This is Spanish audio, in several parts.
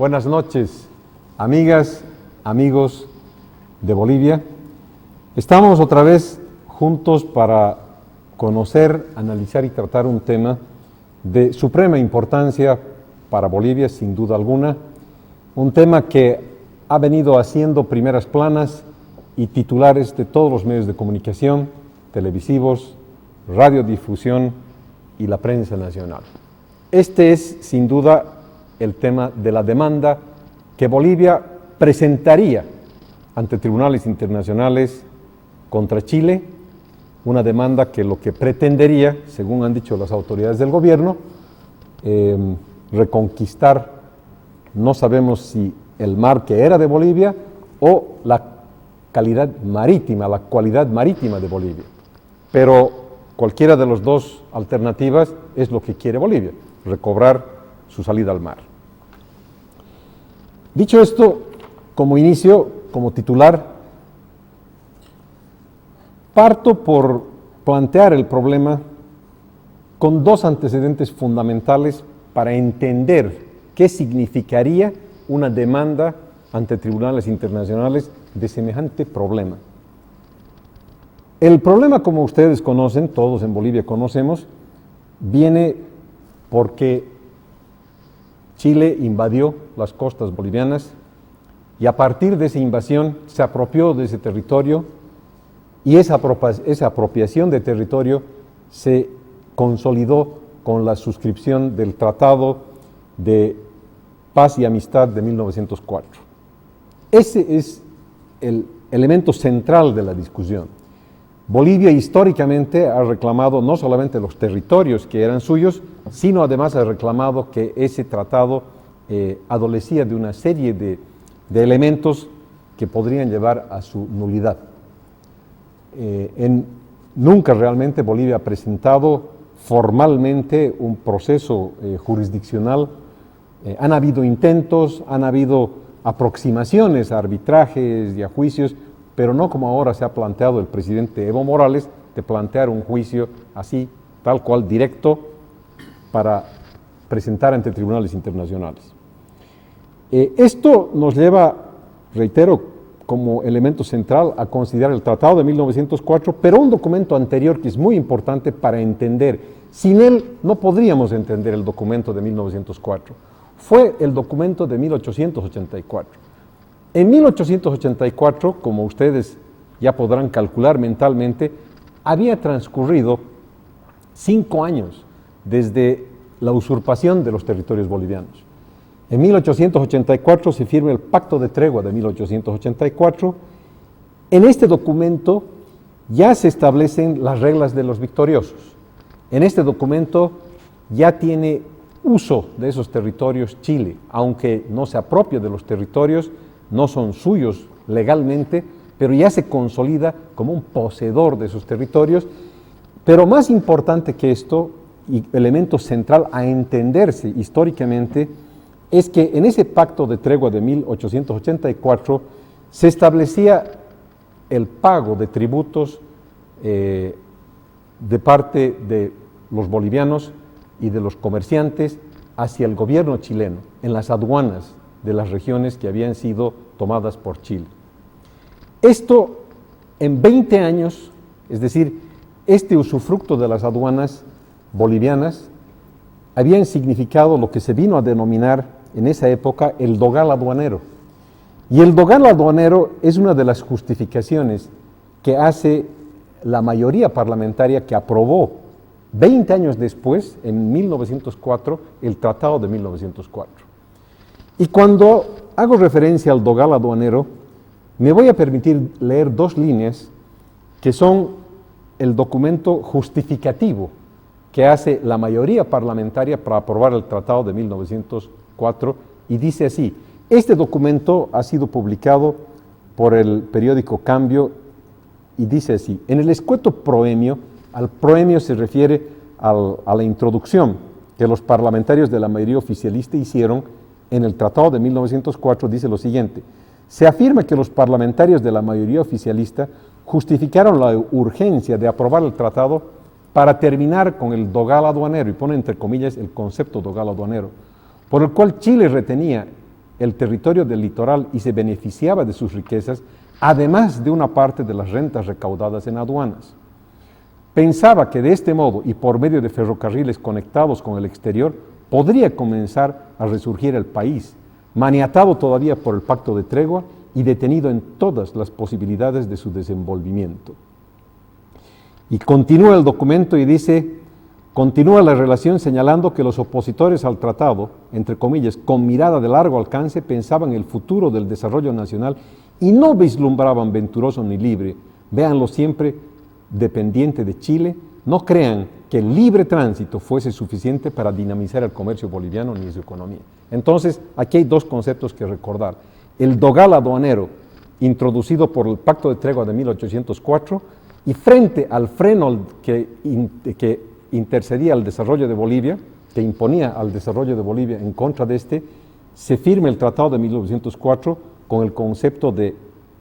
Buenas noches, amigas, amigos de Bolivia. Estamos otra vez juntos para conocer, analizar y tratar un tema de suprema importancia para Bolivia, sin duda alguna. Un tema que ha venido haciendo primeras planas y titulares de todos los medios de comunicación, televisivos, radiodifusión y la prensa nacional. Este es, sin duda, el tema de la demanda que Bolivia presentaría ante tribunales internacionales contra Chile, una demanda que lo que pretendería, según han dicho las autoridades del gobierno, reconquistar, no sabemos si el mar que era de Bolivia o la calidad marítima, la cualidad marítima de Bolivia. Pero cualquiera de las dos alternativas es lo que quiere Bolivia, recobrar su salida al mar. Dicho esto, como inicio, como titular, parto por plantear el problema con dos antecedentes fundamentales para entender qué significaría una demanda ante tribunales internacionales de semejante problema. El problema, como ustedes conocen, todos en Bolivia conocemos, viene porque Chile invadió las costas bolivianas y a partir de esa invasión se apropió de ese territorio y esa apropiación de territorio se consolidó con la suscripción del Tratado de Paz y Amistad de 1904. Ese es el elemento central de la discusión. Bolivia históricamente ha reclamado no solamente los territorios que eran suyos, sino además ha reclamado que ese tratado adolecía de una serie de elementos que podrían llevar a su nulidad. Nunca realmente Bolivia ha presentado formalmente un proceso jurisdiccional. Han habido intentos, han habido aproximaciones a arbitrajes y a juicios, pero no como ahora se ha planteado el presidente Evo Morales, de plantear un juicio así, tal cual, directo, para presentar ante tribunales internacionales. Esto nos lleva, reitero, como elemento central a considerar el Tratado de 1904, pero un documento anterior que es muy importante para entender. Sin él no podríamos entender el documento de 1904. Fue el documento de 1884. En 1884, como ustedes ya podrán calcular mentalmente, había transcurrido 5 años desde la usurpación de los territorios bolivianos. En 1884 se firma el Pacto de Tregua de 1884. En este documento ya se establecen las reglas de los victoriosos. En este documento ya tiene uso de esos territorios Chile, aunque no se apropia de los territorios, no son suyos legalmente, pero ya se consolida como un poseedor de esos territorios. Pero más importante que esto, y elemento central a entenderse históricamente, es que en ese pacto de tregua de 1884 se establecía el pago de tributos de parte de los bolivianos y de los comerciantes hacia el gobierno chileno en las aduanas de las regiones que habían sido tomadas por Chile. Esto en 20 años, es decir, este usufructo de las aduanas bolivianas habían significado lo que se vino a denominar en esa época el dogal aduanero. Y el dogal aduanero es una de las justificaciones que hace la mayoría parlamentaria que aprobó 20 años después, en 1904, el Tratado de 1904. Y cuando hago referencia al dogal aduanero, me voy a permitir leer 2 líneas que son el documento justificativo que hace la mayoría parlamentaria para aprobar el Tratado de 1904, y dice así: este documento ha sido publicado por el periódico Cambio, y dice así: en el escueto proemio, al proemio se refiere a la introducción que los parlamentarios de la mayoría oficialista hicieron en el Tratado de 1904, dice lo siguiente: se afirma que los parlamentarios de la mayoría oficialista justificaron la urgencia de aprobar el tratado para terminar con el dogal aduanero, y pone entre comillas el concepto dogal aduanero, por el cual Chile retenía el territorio del litoral y se beneficiaba de sus riquezas, además de una parte de las rentas recaudadas en aduanas. Pensaba que de este modo y por medio de ferrocarriles conectados con el exterior, podría comenzar a resurgir el país, maniatado todavía por el pacto de tregua y detenido en todas las posibilidades de su desenvolvimiento. Y continúa el documento y dice, continúa la relación señalando que los opositores al tratado, entre comillas, con mirada de largo alcance, pensaban el futuro del desarrollo nacional y no vislumbraban venturoso ni libre, véanlo siempre dependiente de Chile, no crean que el libre tránsito fuese suficiente para dinamizar el comercio boliviano ni su economía. Entonces, aquí hay dos conceptos que recordar. El dogal aduanero, introducido por el Pacto de Tregua de 1804, y frente al freno que intercedía al desarrollo de Bolivia, que imponía al desarrollo de Bolivia en contra de este, se firma el Tratado de 1904 con el concepto de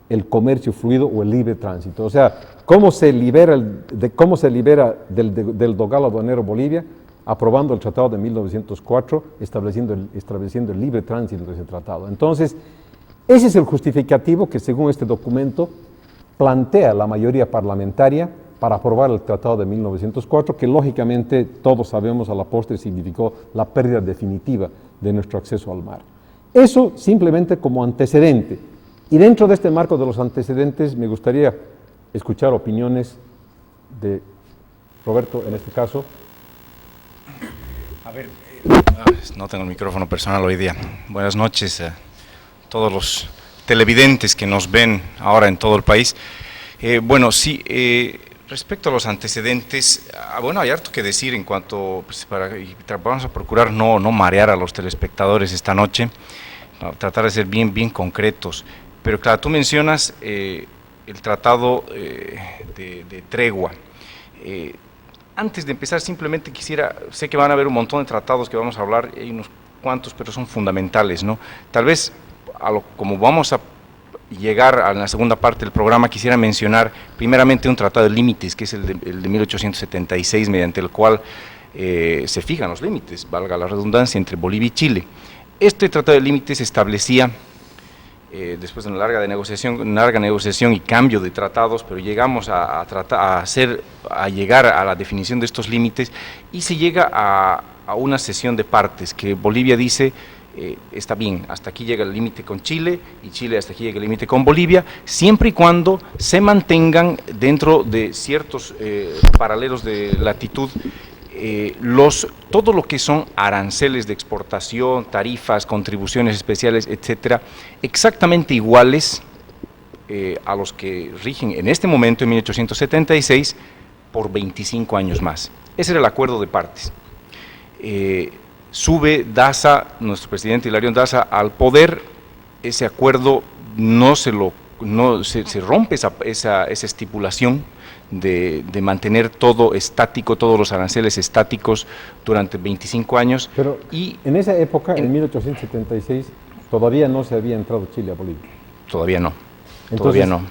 el comercio fluido o el libre tránsito. O sea, ¿cómo se libera del dogal aduanero Bolivia? Aprobando el Tratado de 1904, estableciendo el libre tránsito de ese tratado. Entonces, ese es el justificativo que, según este documento, plantea la mayoría parlamentaria para aprobar el Tratado de 1904, que lógicamente todos sabemos a la postre significó la pérdida definitiva de nuestro acceso al mar. Eso simplemente como antecedente. Y dentro de este marco de los antecedentes me gustaría escuchar opiniones de Roberto, en este caso. A ver, no tengo el micrófono personal hoy día. Buenas noches a todos los televidentes que nos ven ahora en todo el país. Bueno, sí, respecto a los antecedentes, bueno, hay harto que decir en cuanto, pues, vamos a procurar no marear a los telespectadores esta noche, tratar de ser bien concretos. Pero claro, tú mencionas el tratado de tregua. Antes de empezar, simplemente sé que van a haber un montón de tratados que vamos a hablar, hay unos cuantos, pero son fundamentales, ¿no? Tal vez, como vamos a llegar a la segunda parte del programa, quisiera mencionar primeramente un tratado de límites, que es el de 1876, mediante el cual se fijan los límites, valga la redundancia, entre Bolivia y Chile. Este tratado de límites establecía, después de una larga negociación y cambio de tratados, pero llegamos a llegar a la definición de estos límites y se llega a una cesión de partes que Bolivia dice, está bien, hasta aquí llega el límite con Chile y Chile hasta aquí llega el límite con Bolivia, siempre y cuando se mantengan dentro de ciertos paralelos de latitud todo lo que son aranceles de exportación, tarifas, contribuciones especiales, etcétera, exactamente iguales a los que rigen en este momento, en 1876, por 25 años más. Ese era el acuerdo de partes. Sube Daza, nuestro presidente Hilarión Daza, al poder. Ese acuerdo se rompe esa estipulación de mantener todo estático, todos los aranceles estáticos durante 25 años. Pero en esa época, en 1876, todavía no se había entrado Chile a Bolivia. Todavía no. Entonces, todavía no.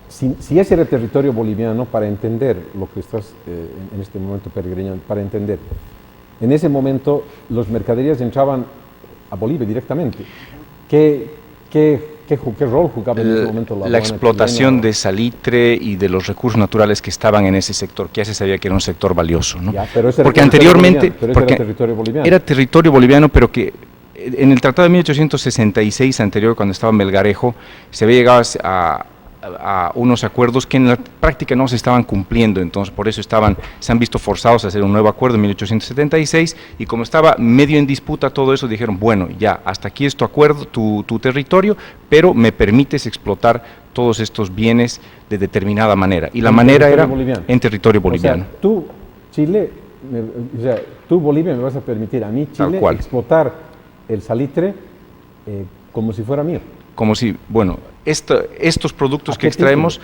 Si ese era territorio boliviano, para entender lo que estás en este momento peregrinando, para entender, en ese momento los mercaderías entraban a Bolivia directamente. ¿Qué rol jugaba en ese momento la explotación chilena? De salitre y de los recursos naturales que estaban en ese sector, que ya se sabía que era un sector valioso, ¿no? Ya, pero ese porque anteriormente era territorio boliviano. Era territorio boliviano, pero que en el Tratado de 1866 anterior, cuando estaba Melgarejo, se había llegado a unos acuerdos que en la práctica no se estaban cumpliendo, entonces por eso se han visto forzados a hacer un nuevo acuerdo en 1876, y como estaba medio en disputa todo eso, dijeron, bueno, ya, hasta aquí es tu acuerdo, tu territorio, pero me permites explotar todos estos bienes de determinada manera, y la manera era boliviano. En territorio boliviano. O sea, tú, Chile, tú, Bolivia, me vas a permitir a mí, Chile, explotar el salitre como si fuera mío. Como si, bueno, estos productos que extraemos,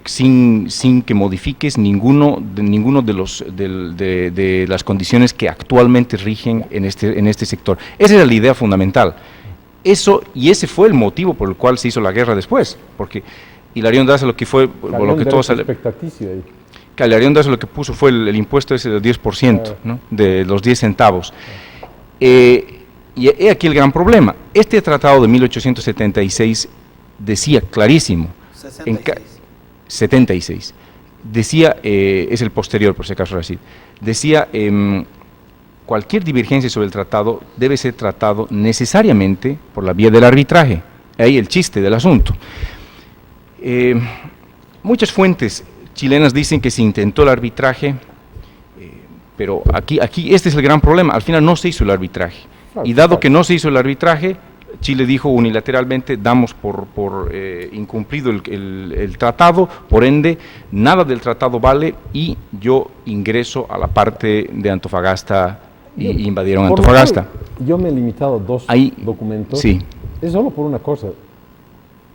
sin que modifiques ninguno de las condiciones que actualmente rigen en este sector. Esa era la idea fundamental. Ese fue el motivo por el cual se hizo la guerra después, porque Hilarión Daza lo que fue, lo que todos Hilarión Daza lo que puso fue el impuesto ese del 10%, ¿no? De los 10 centavos. Y he aquí el gran problema. Este tratado de 1876 decía clarísimo, 76, decía, es el posterior por si acaso Rashid, decía, cualquier divergencia sobre el tratado debe ser tratado necesariamente por la vía del arbitraje. Ahí el chiste del asunto. Muchas fuentes chilenas dicen que se intentó el arbitraje, pero aquí este es el gran problema, al final no se hizo el arbitraje. Y dado que no se hizo el arbitraje, Chile dijo unilateralmente, damos por incumplido el tratado, por ende, nada del tratado vale y yo ingreso a la parte de Antofagasta y invadieron Antofagasta. Yo me he limitado a dos documentos, sí. Es solo por una cosa.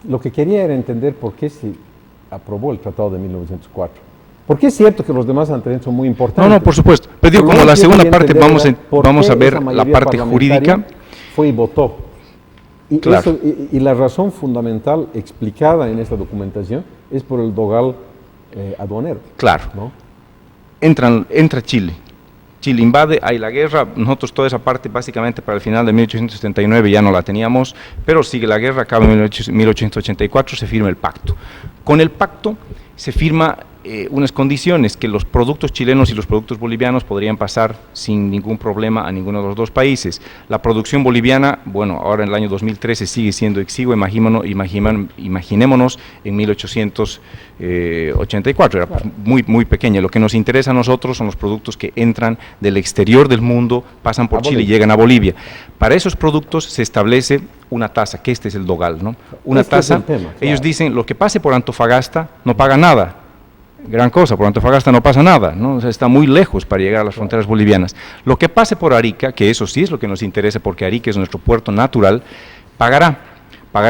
Lo que quería era entender por qué se aprobó el tratado de 1904. Porque es cierto que los demás antecedentes son muy importantes. No, por supuesto. Pero digo, como la segunda parte vamos a ver la parte jurídica. Fue y votó. Y, claro. y la razón fundamental explicada en esta documentación es por el dogal aduanero. Claro. ¿No? Entra Chile. Chile invade, hay la guerra, nosotros toda esa parte básicamente para el final de 1879 ya no la teníamos, pero sigue la guerra, acaba en 1884, se firma el pacto. Con el pacto se firma unas condiciones que los productos chilenos y los productos bolivianos podrían pasar sin ningún problema a ninguno de los dos países. La producción boliviana, bueno, ahora en el año 2013 sigue siendo exigua, imaginémonos en 1884, era muy pequeña. Lo que nos interesa a nosotros son los productos que entran del exterior del mundo, pasan por Chile y llegan a Bolivia. Para esos productos se establece una tasa, que este es el dogal, ¿no? Una tasa, ellos dicen, lo que pase por Antofagasta no paga nada. Gran cosa, por Antofagasta no pasa nada, ¿no? O sea, está muy lejos para llegar a las fronteras bolivianas. Lo que pase por Arica, que eso sí es lo que nos interesa porque Arica es nuestro puerto natural, pagará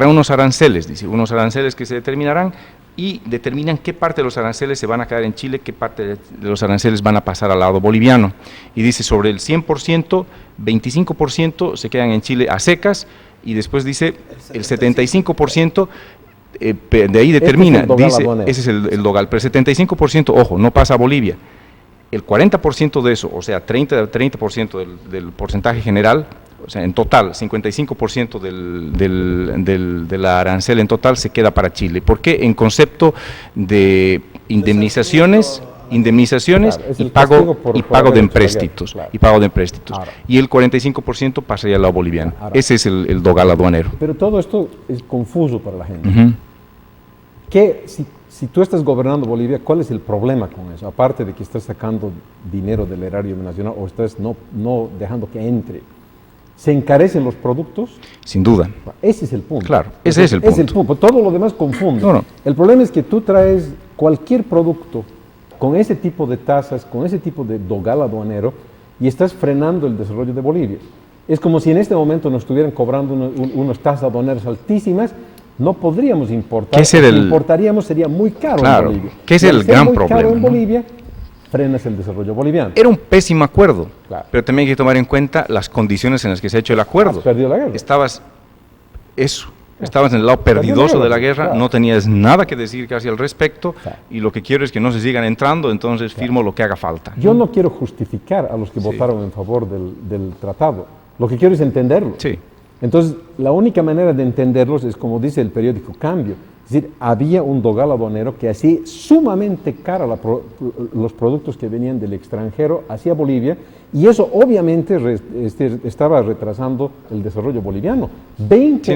unos aranceles, dice, unos aranceles que se determinarán y determinan qué parte de los aranceles se van a quedar en Chile, qué parte de los aranceles van a pasar al lado boliviano. Y dice, sobre el 100%, 25% se quedan en Chile a secas y después dice el 75%, de ahí determina, dice, ese es el dogal, pero el 75%, ojo, no pasa a Bolivia. El 40% de eso, o sea, 30% del porcentaje general, o sea, en total, 55% de la arancel en total se queda para Chile. ¿Por qué? En concepto de indemnizaciones claro, y pago de empréstitos. Claro. Y pago de empréstitos. Ahora, y el 45% pasaría al lado boliviano. Ahora, ese es el dogal aduanero. Pero todo esto es confuso para la gente. Uh-huh. Si tú estás gobernando Bolivia, ¿cuál es el problema con eso? Aparte de que estás sacando dinero del erario nacional o estás no dejando que entre. ¿Se encarecen los productos? Sin duda. Ese es el punto. Claro, ese es el punto. Es el punto. Todo lo demás confunde. No. El problema es que tú traes cualquier producto con ese tipo de tasas, con ese tipo de dogal aduanero, y estás frenando el desarrollo de Bolivia. Es como si en este momento nos estuvieran cobrando unas tasas aduaneras altísimas, no podríamos importar. Si importaríamos sería muy caro en Bolivia. ¿Qué es el gran problema? Caro en Bolivia, frenas el desarrollo boliviano. Era un pésimo acuerdo, claro. Pero también hay que tomar en cuenta las condiciones en las que se ha hecho el acuerdo. Perdió la guerra. Estabas en el lado perdidoso de la guerra, claro. No tenías nada que decir casi al respecto, claro. Y lo que quiero es que no se sigan entrando, entonces firmo lo que haga falta. Yo no quiero justificar a los que votaron en favor del tratado, lo que quiero es entenderlo. Sí. Entonces, la única manera de entenderlos es como dice el periódico Cambio, es decir, había un dogal aduanero que hacía sumamente cara los productos que venían del extranjero hacia Bolivia, y eso obviamente estaba retrasando el desarrollo boliviano. 20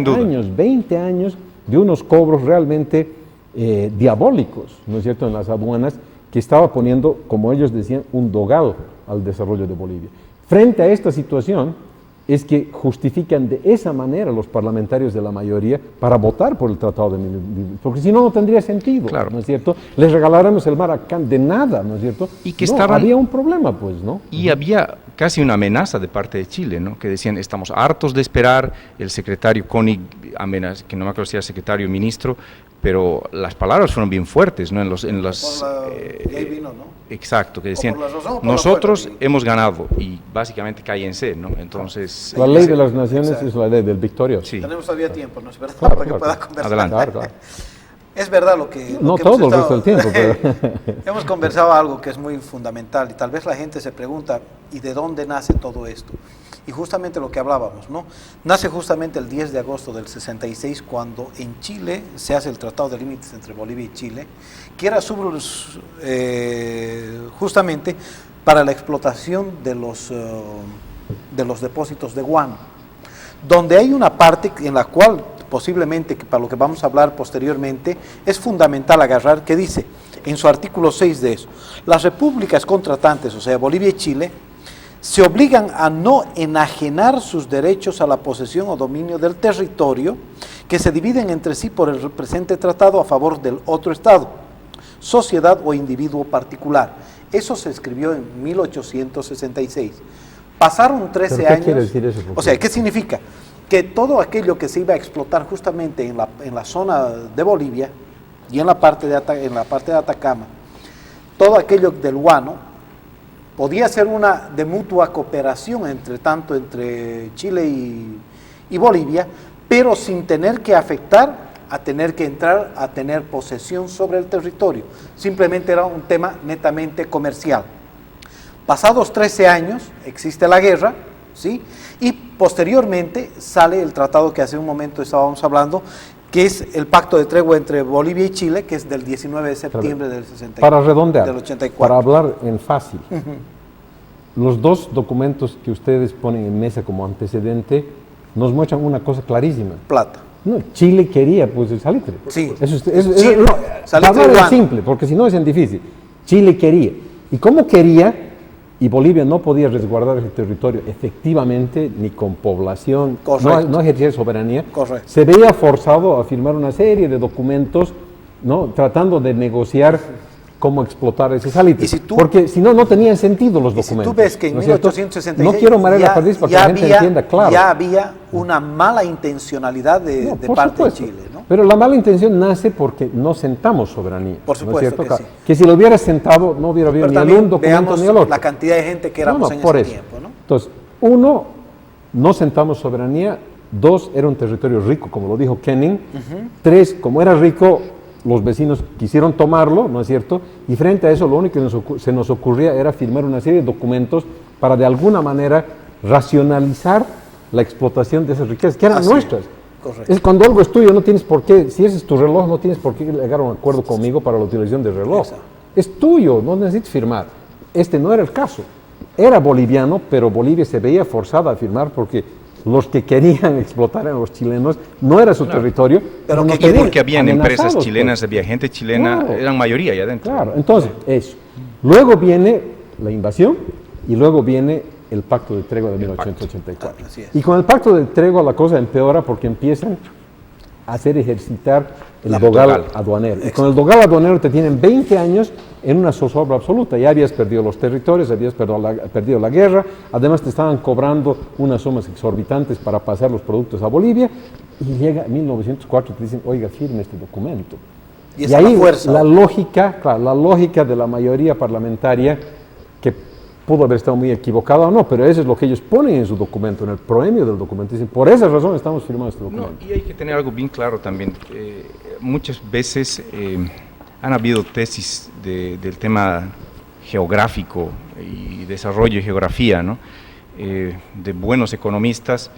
años de unos cobros realmente diabólicos, ¿no es cierto?, en las aduanas, que estaba poniendo, como ellos decían, un dogal al desarrollo de Bolivia. Frente a esta situación, es que justifican de esa manera los parlamentarios de la mayoría para votar por el Tratado de porque si no, no tendría sentido, claro. ¿No es cierto? Les regaláramos el mar acá de nada, ¿no es cierto? Y que había un problema, pues, ¿no? Y había casi una amenaza de parte de Chile, ¿no? Que decían, estamos hartos de esperar, el secretario Koenig, que no me acuerdo si era secretario o ministro, pero las palabras fueron bien fuertes, ¿no? Y ahí vino, ¿no? Exacto, que decían, nosotros hemos ganado y básicamente cállense, ¿no? Entonces... La ley de las naciones es la ley del victorioso. Sí. Tenemos todavía tiempo, ¿no es verdad? Claro, para que pueda conversar. Adelante. Claro. Es verdad lo que... No todo el resto del tiempo, pero... Hemos conversado algo que es muy fundamental y tal vez la gente se pregunta, ¿y de dónde nace todo esto? Y justamente lo que hablábamos, ¿no? Nace justamente el 10 de agosto del 66, cuando en Chile se hace el Tratado de Límites entre Bolivia y Chile, que era justamente para la explotación de los depósitos de guano, donde hay una parte en la cual posiblemente, que para lo que vamos a hablar posteriormente, es fundamental agarrar, que dice en su artículo 6 de eso: las repúblicas contratantes, o sea, Bolivia y Chile, se obligan a no enajenar sus derechos a la posesión o dominio del territorio que se dividen entre sí por el presente tratado a favor del otro Estado, sociedad o individuo particular. Eso se escribió en 1866. Pasaron 13 ¿Pero qué años. quiere decir eso? O sea, ¿qué significa? Que todo aquello que se iba a explotar justamente en la zona de Bolivia y en la parte de Atacama, todo aquello del guano, podía ser una de mutua cooperación entre Chile y Bolivia, pero sin tener que afectar a tener que entrar a tener posesión sobre el territorio. Simplemente era un tema netamente comercial. Pasados 13 años, existe la guerra, ¿sí? Y posteriormente sale el tratado que hace un momento estábamos hablando, que es el pacto de tregua entre Bolivia y Chile, que es del 19 de septiembre del 64. Para redondear, del 84. para hablar en fácil, los dos documentos que ustedes ponen en mesa como antecedente nos muestran una cosa clarísima. Plata. No, Chile quería pues el salitre. Sí. Salitre para hablar es simple, porque si no es en difícil. Chile quería. ¿Y cómo quería? Y Bolivia no podía resguardar ese territorio efectivamente, ni con población, no ejercía soberanía. Correcto. Se veía forzado a firmar una serie de documentos, ¿no?, tratando de negociar cómo explotar ese salitre. Porque si no, no tenían sentido los documentos. Si tú ves que en 1866 no quiero marear la perdiz para que la gente entienda, claro. Ya había una mala intencionalidad de parte de Chile, ¿no? Pero la mala intención nace porque no sentamos soberanía. Por supuesto, ¿no es que sí. Que si lo hubiera sentado, no hubiera habido ni el un documento ni el otro. La cantidad de gente que éramos en ese tiempo, ¿no? Entonces, uno, no sentamos soberanía. Dos, era un territorio rico, como lo dijo Kenning. Tres, como era rico, los vecinos quisieron tomarlo, ¿no es cierto? Y frente a eso, lo único que se nos ocurría era firmar una serie de documentos para de alguna manera racionalizar la explotación de esas riquezas, que eran nuestras. Correcto. Es cuando algo es tuyo, no tienes por qué, si ese es tu reloj, no tienes por qué llegar a un acuerdo conmigo para la utilización del reloj. Exacto. Es tuyo, no necesitas firmar. Este no era el caso. Era boliviano, pero Bolivia se veía forzada a firmar porque los que querían explotar a los chilenos no era su territorio. Pero no porque habían empresas chilenas, pues. Había gente chilena, eran mayoría allá adentro. Claro, entonces, eso. Luego viene la invasión y luego viene el pacto de tregua de 1884. Y con el pacto de tregua la cosa empeora porque empiezan a hacer ejercitar el dogal aduanero. Exacto. Y con el dogal aduanero te tienen 20 años en una zozobra absoluta. Ya habías perdido los territorios, habías perdido la guerra, además te estaban cobrando unas sumas exorbitantes para pasar los productos a Bolivia, y llega 1904 y te dicen, oiga, firme este documento. Y ahí la lógica de la mayoría parlamentaria, que pudo haber estado muy equivocada o no, pero eso es lo que ellos ponen en su documento, en el proemio del documento. Dicen, por esa razón estamos firmando este documento. No, y hay que tener algo bien claro también. Muchas veces han habido tesis del tema geográfico y desarrollo y geografía, ¿no? De buenos economistas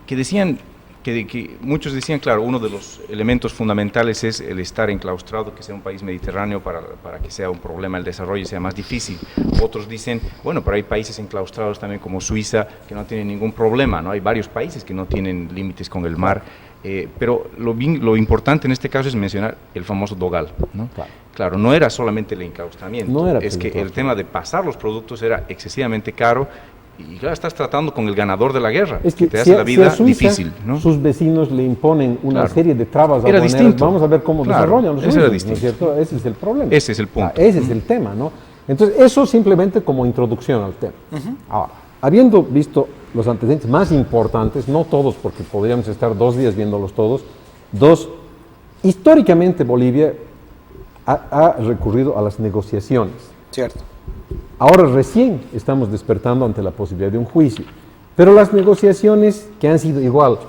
que decían que muchos decían, claro, uno de los elementos fundamentales es el estar enclaustrado, que sea un país mediterráneo para que sea un problema el desarrollo y sea más difícil. Otros dicen, bueno, pero hay países enclaustrados también como Suiza que no tienen ningún problema, ¿no? Hay varios países que no tienen límites con el mar, pero lo importante en este caso es mencionar el famoso dogal, ¿no? Claro, no era solamente el enclaustramiento, es que el tema de pasar los productos era excesivamente caro. Y claro, estás tratando con el ganador de la guerra, es que te hace la vida Suiza, difícil, ¿no? Sus vecinos le imponen una serie de trabas aduaneras. Era distinto. Vamos a ver cómo desarrollan los suizos, era distinto. ¿No es cierto? Ese es el problema. Ese es el punto. Ese es el tema, ¿no? Entonces, eso simplemente como introducción al tema. Ahora, habiendo visto los antecedentes más importantes, no todos, porque podríamos estar 2 días viéndolos todos, históricamente Bolivia ha recurrido a las negociaciones. Cierto. Ahora recién estamos despertando ante la posibilidad de un juicio, pero las negociaciones que han sido igual,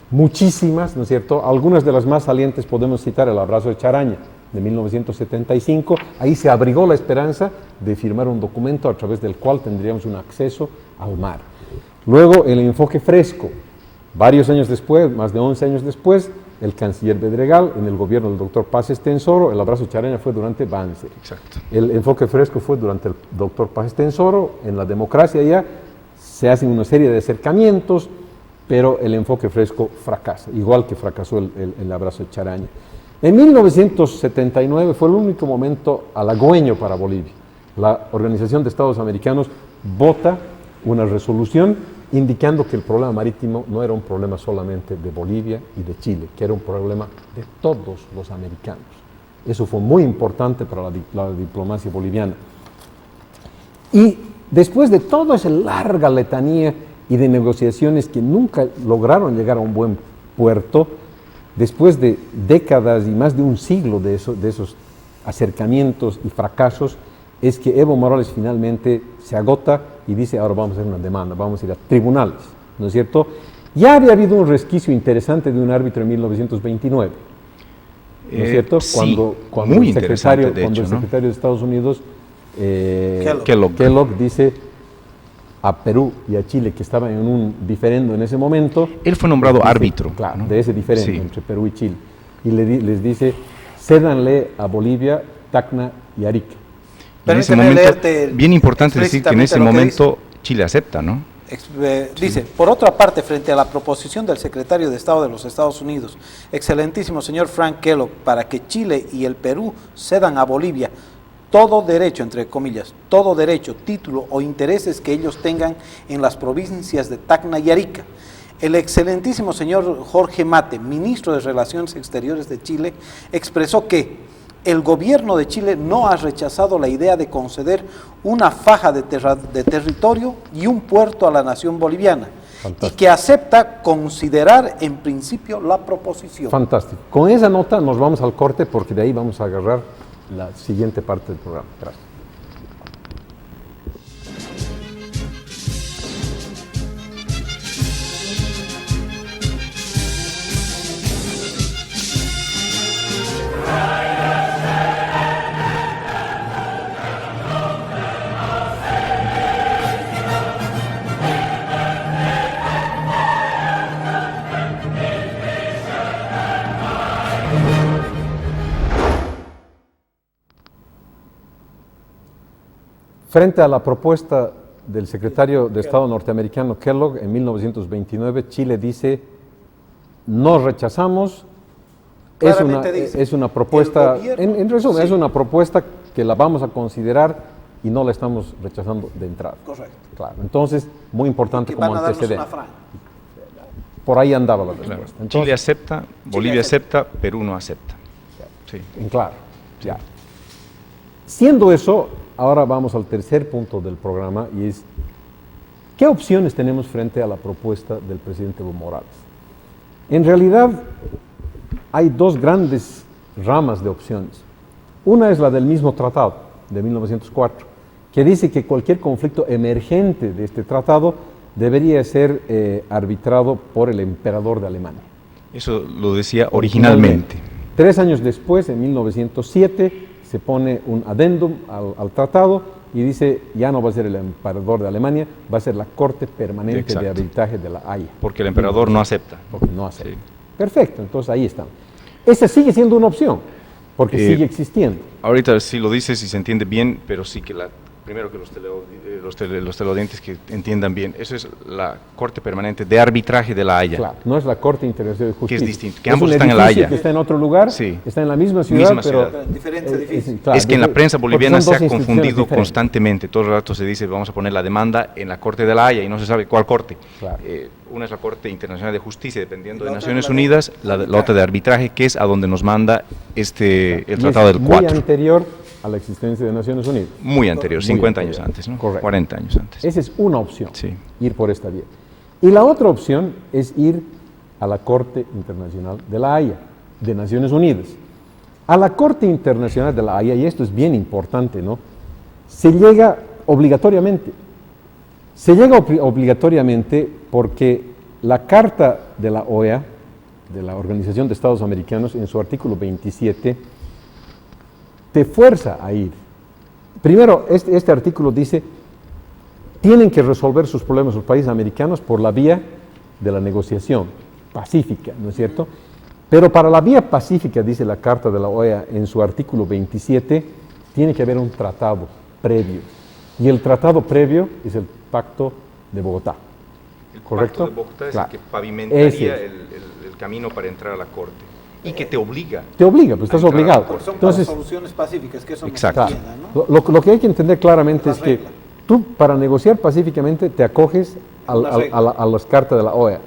muchísimas, ¿no es cierto? Algunas de las más salientes podemos citar el abrazo de Charaña de 1975, ahí se abrigó la esperanza de firmar un documento a través del cual tendríamos un acceso al mar. Luego el enfoque fresco. Varios años después, más de 11 años después, el canciller Bedregal, en el gobierno del doctor Paz Estensoro, el abrazo Charaña fue durante Banzer. Exacto. El enfoque fresco fue durante el doctor Paz Estensoro, en la democracia ya se hacen una serie de acercamientos, pero el enfoque fresco fracasa, igual que fracasó el abrazo Charaña. En 1979 fue el único momento halagüeño para Bolivia. La Organización de Estados Americanos vota una resolución indicando que el problema marítimo no era un problema solamente de Bolivia y de Chile, que era un problema de todos los americanos. Eso fue muy importante para la diplomacia boliviana. Y después de toda esa larga letanía y de negociaciones que nunca lograron llegar a un buen puerto, después de décadas y más de un siglo de esos acercamientos y fracasos, es que Evo Morales finalmente se agota y dice, ahora vamos a hacer una demanda, vamos a ir a tribunales, ¿no es cierto? Ya había habido un resquicio interesante de un árbitro en 1929, ¿no es cierto? Sí, Cuando muy el secretario, interesante, de hecho, el ¿no? secretario de Estados Unidos, Kellogg, dice a Perú y a Chile, que estaban en un diferendo en ese momento. Él fue nombrado dice, árbitro. Claro, ¿no? de ese diferendo Sí. entre Perú y Chile. Y les dice, cédanle a Bolivia, Tacna y Arica. Y en ese Permíteme momento, leerte bien importante decir que en ese explícitamente lo que momento Chile acepta, ¿no? Dice, por otra parte, frente a la proposición del secretario de Estado de los Estados Unidos, excelentísimo señor Frank Kellogg, para que Chile y el Perú cedan a Bolivia todo derecho, entre comillas, todo derecho, título o intereses que ellos tengan en las provincias de Tacna y Arica. El excelentísimo señor Jorge Mate, ministro de Relaciones Exteriores de Chile, expresó que el gobierno de Chile no ha rechazado la idea de conceder una faja de territorio y un puerto a la nación boliviana. Fantástico. Y que acepta considerar en principio la proposición. Fantástico. Con esa nota nos vamos al corte porque de ahí vamos a agarrar la siguiente parte del programa. Gracias. Frente a la propuesta del secretario de Estado norteamericano Kellogg en 1929, Chile dice, no rechazamos, es una propuesta, en resumen, sí, es una propuesta que la vamos a considerar y no la estamos rechazando de entrada. Correcto. Claro, entonces, muy importante como antecedente. Por ahí andaba la respuesta. Claro. Entonces, Chile acepta, Bolivia acepta, Perú no acepta. Sí. En claro, ya. Siendo eso, ahora vamos al tercer punto del programa y es, ¿qué opciones tenemos frente a la propuesta del presidente Evo Morales? En realidad, hay dos grandes ramas de opciones. Una es la del mismo tratado de 1904, que dice que cualquier conflicto emergente de este tratado debería ser arbitrado por el emperador de Alemania. Eso lo decía originalmente. 3 años después, en 1907, se pone un adendum al tratado y dice, ya no va a ser el emperador de Alemania, va a ser la Corte Permanente Exacto. de Arbitraje de la Haya. Porque el emperador no acepta. Porque no acepta. Sí. Perfecto, entonces ahí estamos. Esa sigue siendo una opción, porque sigue existiendo. Ahorita sí lo dices y se entiende bien, pero sí que primero que los teleaudientes que entiendan bien, eso es la Corte Permanente de Arbitraje de la Haya. Claro, no es la Corte Internacional de Justicia. Que es distinto, que ambos están en la Haya. Que está en otro lugar, sí, está en la misma ciudad, pero diferente edificio. Claro, es que en la prensa boliviana se ha confundido diferentes. Constantemente. Todo el rato se dice, vamos a poner la demanda en la Corte de la Haya y no se sabe cuál corte. Claro. Una es la Corte Internacional de Justicia, dependiendo de Naciones Unidas, la otra de arbitraje, que es a donde nos manda el Tratado del 4. Muy anterior a la existencia de Naciones Unidas. Muy anterior, Muy 50 anterior. años antes, ¿no? Correcto. 40 años antes. Esa es una opción, Sí. ir por esta vía. Y la otra opción es ir a la Corte Internacional de la Haya, de Naciones Unidas. A la Corte Internacional de la Haya, y esto es bien importante, ¿no? Se llega obligatoriamente. Se llega obligatoriamente porque la Carta de la OEA, de la Organización de Estados Americanos, en su artículo 27, te fuerza a ir. Primero, este artículo dice, tienen que resolver sus problemas los países americanos por la vía de la negociación pacífica, ¿no es cierto? Pero para la vía pacífica, dice la Carta de la OEA en su artículo 27, tiene que haber un tratado previo. Y el tratado previo es el Pacto de Bogotá. El ¿correcto? Pacto de Bogotá es Claro. el que pavimentaría Ese es. el camino para entrar a la Corte y que te obliga. Te obliga, pues estás entrar a la obligado. Corte. Son Entonces, para soluciones pacíficas, que eso Exacto. no se claro, entienda, ¿no? lo que hay que entender claramente La es que regla. tú para negociar pacíficamente te acoges Una regla. a las cartas de la OEA,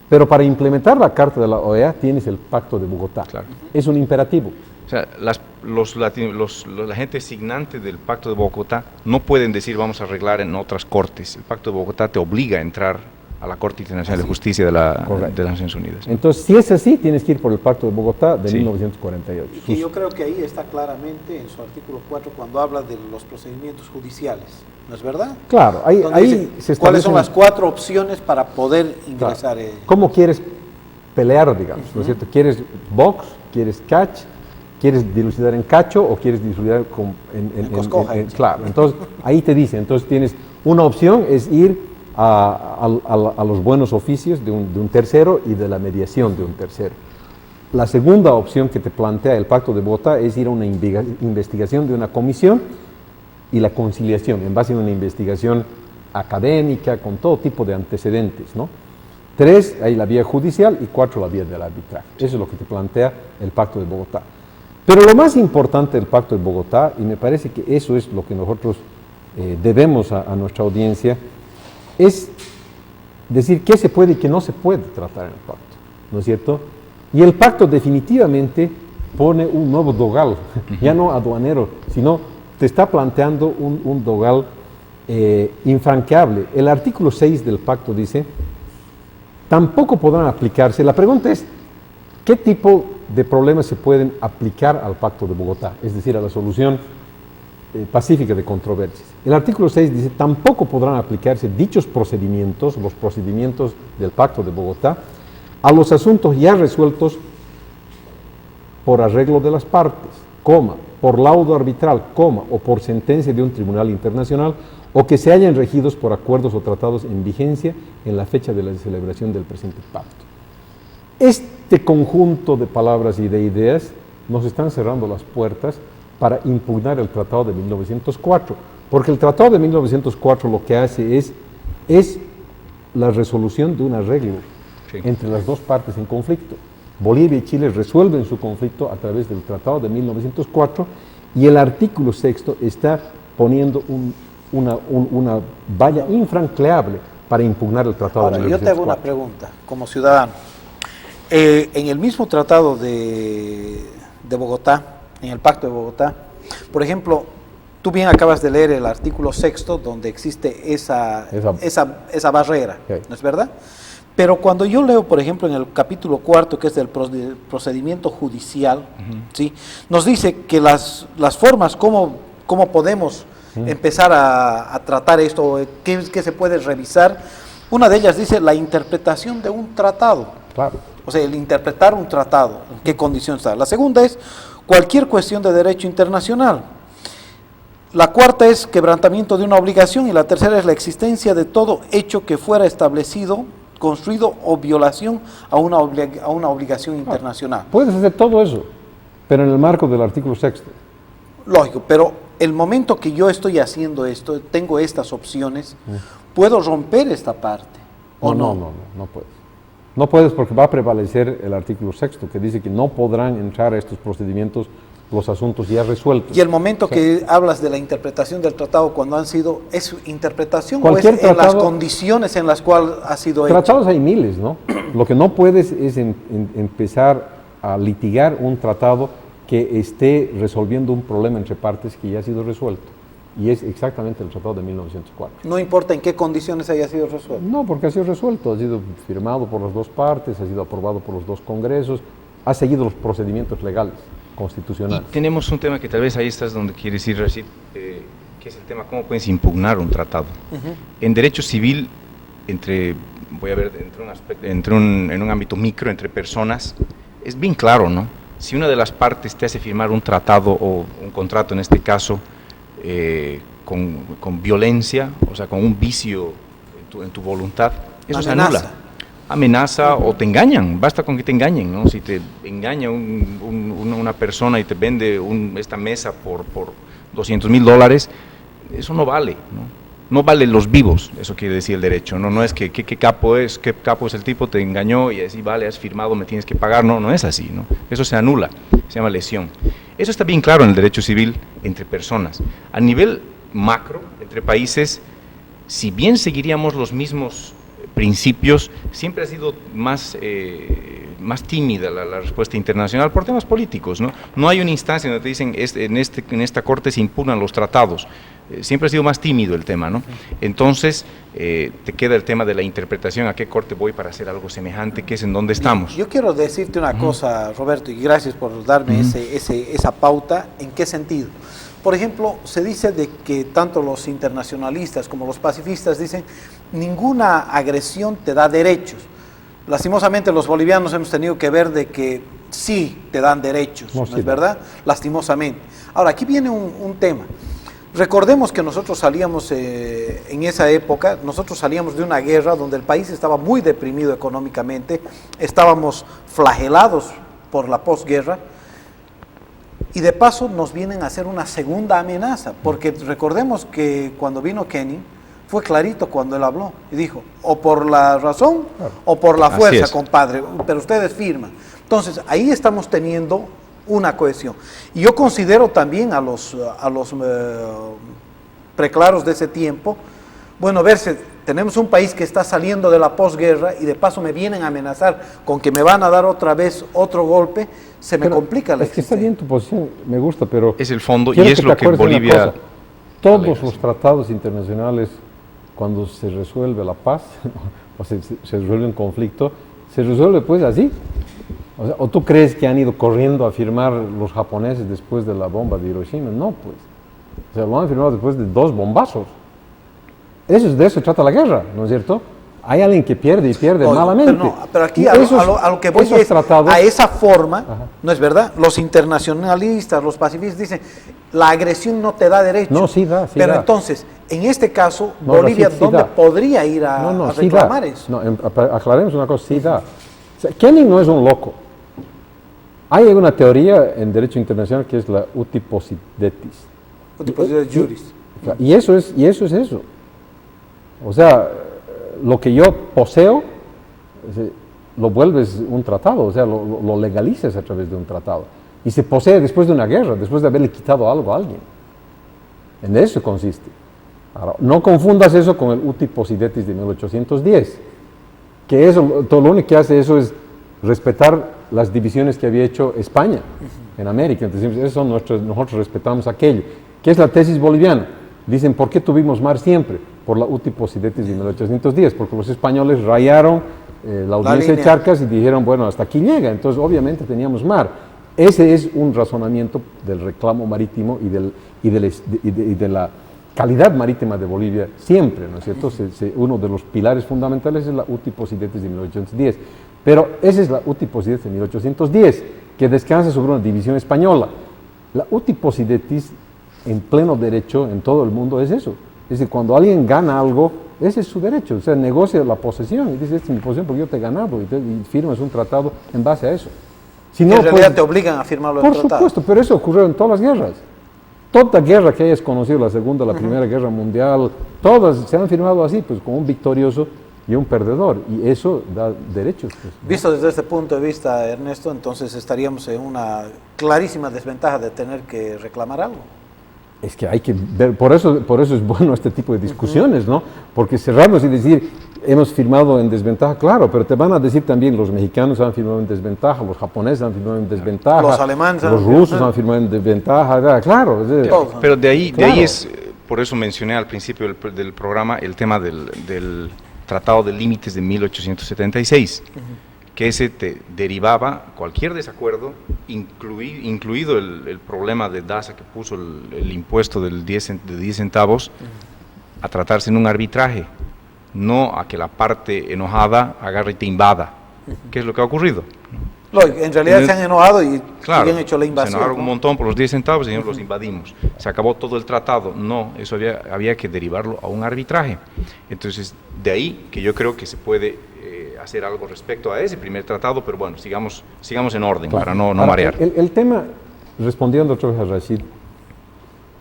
pero para implementar la Carta de la OEA tienes el Pacto de Bogotá. Claro. Es un imperativo. O sea, la gente signante del Pacto de Bogotá no pueden decir vamos a arreglar en otras cortes. El Pacto de Bogotá te obliga a entrar a la Corte Internacional de Justicia de Correcto. las Naciones Unidas. Entonces, si es así, tienes que ir por el Pacto de Bogotá de Sí. 1948. Y que yo creo que ahí está claramente en su artículo 4 cuando habla de los procedimientos judiciales, ¿no es verdad? Claro, ahí, Donde dice se cuáles son establecen- las 4 opciones para poder Claro. ingresar. ¿Cómo quieres pelear, digamos? ¿No es cierto? ¿Quieres box? ¿Quieres catch? ¿Quieres dilucidar en cacho o quieres dilucidar En coscoja, sí. claro, entonces ahí te dice, entonces tienes una opción, es ir a los buenos oficios de un tercero y de la mediación de un tercero. La segunda opción que te plantea el Pacto de Bogotá es ir a una investigación de una comisión y la conciliación en base a una investigación académica con todo tipo de antecedentes, ¿no? 3, hay la vía judicial y 4, la vía del arbitraje. Eso es lo que te plantea el Pacto de Bogotá. Pero lo más importante del Pacto de Bogotá, y me parece que eso es lo que nosotros debemos a nuestra audiencia, es decir qué se puede y qué no se puede tratar en el pacto, ¿no es cierto? Y el pacto definitivamente pone un nuevo dogal, ya no aduanero, sino te está planteando un dogal infranqueable. El artículo 6 del pacto dice, tampoco podrán aplicarse, la pregunta es, ¿qué tipo de problemas se pueden aplicar al Pacto de Bogotá? Es decir, a la solución pacífica de controversias. El artículo 6 dice, tampoco podrán aplicarse dichos procedimientos, los procedimientos del Pacto de Bogotá, a los asuntos ya resueltos por arreglo de las partes, coma, por laudo arbitral, coma, o por sentencia de un tribunal internacional, o que se hayan regidos por acuerdos o tratados en vigencia en la fecha de la celebración del presente pacto. Este conjunto de palabras y de ideas nos están cerrando las puertas para impugnar el Tratado de 1904, porque el Tratado de 1904 lo que hace es la resolución de un arreglo Sí. entre las dos partes en conflicto. Bolivia y Chile resuelven su conflicto a través del Tratado de 1904 y el artículo 6 está poniendo una valla infranqueable para impugnar el Tratado Ahora, de yo te hago 1904. una pregunta, como ciudadano. En el mismo tratado de Bogotá, en el Pacto de Bogotá, por ejemplo, tú bien acabas de leer el artículo 6 donde existe esa barrera, Ok. ¿no es verdad? Pero cuando yo leo, por ejemplo, en el capítulo 4, que es del procedimiento judicial, ¿sí? Nos dice que las formas, cómo podemos empezar a tratar esto, qué se puede revisar. Una de ellas dice la interpretación de un tratado. Claro. O sea, el interpretar un tratado, en qué condición está. La segunda es cualquier cuestión de derecho internacional. La cuarta es quebrantamiento de una obligación y la tercera es la existencia de todo hecho que fuera establecido, construido o violación a una obligación internacional. Puedes hacer todo eso, pero en el marco del artículo 6. Lógico, pero el momento que yo estoy haciendo esto, tengo estas opciones, ¿puedo romper esta parte o no? No puedes. No puedes porque va a prevalecer el artículo 6 que dice que no podrán entrar a estos procedimientos los asuntos ya resueltos. Y el momento que hablas de la interpretación del tratado, cuando han sido, ¿es interpretación Cualquier o es en las tratado- condiciones en las cuales ha sido hecho? Tratados hay miles, ¿no? Lo que no puedes es empezar a litigar un tratado que esté resolviendo un problema entre partes que ya ha sido resuelto. Y es exactamente el Tratado de 1904. No importa en qué condiciones haya sido resuelto. No, porque ha sido resuelto, ha sido firmado por las dos partes, ha sido aprobado por los dos congresos, ha seguido los procedimientos legales, Y constitucionales. tenemos un tema que tal vez ahí estás donde quieres ir, Rashid, que es el tema cómo puedes impugnar un tratado. En derecho civil, voy a ver, en un ámbito micro, entre personas, es bien claro, ¿no? Si una de las partes te hace firmar un tratado o un contrato en este caso, con violencia, o sea, con un vicio en tu voluntad, eso se anula. Amenaza o te engañan, basta con que te engañen, ¿no? Si te engaña una persona y te vende esta mesa por $200,000, eso no vale, ¿no? No vale los vivos, eso quiere decir el derecho, no es que qué capo es el tipo, te engañó y así vale, has firmado, me tienes que pagar, no es así, ¿no? Eso se anula, se llama lesión. Eso está bien claro en el derecho civil entre personas. A nivel macro, entre países, si bien seguiríamos los mismos principios, siempre ha sido más tímida la respuesta internacional por temas políticos, ¿no? No hay una instancia donde te dicen, en esta corte se impugnan los tratados. Siempre ha sido más tímido el tema, ¿no? Entonces, te queda el tema de la interpretación, a qué corte voy para hacer algo semejante, que es en donde estamos. Yo quiero decirte una cosa, Roberto, y gracias por darme esa pauta. ¿En qué sentido? Por ejemplo, se dice de que tanto los internacionalistas como los pacifistas dicen ninguna agresión te da derechos. Lastimosamente los bolivianos hemos tenido que ver de que sí te dan derechos, ¿no es verdad? Lastimosamente. Ahora, aquí viene un tema. Recordemos que nosotros salíamos, en esa época, nosotros salíamos de una guerra donde el país estaba muy deprimido económicamente, estábamos flagelados por la posguerra, y de paso nos vienen a hacer una segunda amenaza, porque recordemos que cuando vino Kenny, fue clarito cuando él habló, y dijo, o por la razón o por la fuerza, compadre, pero ustedes firman. Entonces, ahí estamos teniendo una cohesión. Y yo considero también a los preclaros de ese tiempo, bueno, tenemos un país que está saliendo de la posguerra y de paso me vienen a amenazar con que me van a dar otra vez otro golpe, me complica la existencia. Es que está bien tu posición, me gusta, pero... Es el fondo y es lo que Bolivia... Todos los tratados internacionales, cuando se resuelve la paz, o se resuelve un conflicto, se resuelve pues así. O sea, ¿o tú crees que han ido corriendo a firmar los japoneses después de la bomba de Hiroshima? No, pues. O sea, lo han firmado después de 2 bombazos. De eso trata la guerra, ¿no es cierto? Hay alguien que pierde y pierde malamente. Pero aquí a lo que voy es tratados, a esa forma, ¿no es verdad? Los internacionalistas, los pacifistas dicen, la agresión no te da derecho. No, sí da. Pero entonces, en este caso, Bolivia, ¿dónde podría ir a reclamar eso? No, aclaremos una cosa, sí da. O sea, Kenny no es un loco. Hay una teoría en derecho internacional que es la uti possidetis. Uti possidetis juris. Y eso es eso. O sea, lo que yo poseo, lo vuelves un tratado, o sea, lo legalizas a través de un tratado. Y se posee después de una guerra, después de haberle quitado algo a alguien. En eso consiste. Ahora, no confundas eso con el uti possidetis de 1810, que eso, todo lo único que hace eso es respetar las divisiones que había hecho España en América. Entonces, eso nosotros respetamos aquello. ¿Qué es la tesis boliviana? Dicen, ¿por qué tuvimos mar siempre? Por la uti possidetis de 1810, porque los españoles rayaron la audiencia de Charcas y dijeron, bueno, hasta aquí llega, entonces obviamente teníamos mar. Ese es un razonamiento del reclamo marítimo y de la calidad marítima de Bolivia siempre, ¿no es cierto? Uno de los pilares fundamentales es la uti possidetis de 1810. Pero esa es la uti possidetis de 1810, que descansa sobre una división española. La uti possidetis en pleno derecho en todo el mundo es eso. Es decir, cuando alguien gana algo, ese es su derecho. O sea, negocia la posesión y dice, esta es mi posesión porque yo te he ganado y firmas un tratado en base a eso. Si no, en realidad te obligan a firmarlo en tratado. Por supuesto, pero eso ocurrió en todas las guerras. Toda guerra que hayas conocido, la Segunda, la Primera Guerra Mundial, todas se han firmado así, pues con un victorioso y un perdedor, y eso da derechos. Pues, ¿no? Visto desde este punto de vista, Ernesto, entonces estaríamos en una clarísima desventaja de tener que reclamar algo. Es que hay que ver, por eso es bueno este tipo de discusiones, ¿no? Porque cerrarnos y decir, hemos firmado en desventaja, claro, pero te van a decir también, los mexicanos han firmado en desventaja, los japoneses han firmado en desventaja, los alemanes, los rusos han firmado en desventaja, claro. Pero de ahí es, por eso mencioné al principio del programa el tema del Tratado de Límites de 1876, que ese te derivaba cualquier desacuerdo, incluido el problema de Daza que puso el impuesto de 10 centavos, a tratarse en un arbitraje, no a que la parte enojada agarre y te invada, que es lo que ha ocurrido. En realidad se han enojado y han hecho la invasión. Se enojaron un montón por los 10 centavos y los invadimos. Se acabó todo el tratado. No, eso había que derivarlo a un arbitraje. Entonces, de ahí que yo creo que se puede hacer algo respecto a ese primer tratado, pero bueno, sigamos en orden, claro, para no marear. El tema, respondiendo otra vez a Rashid,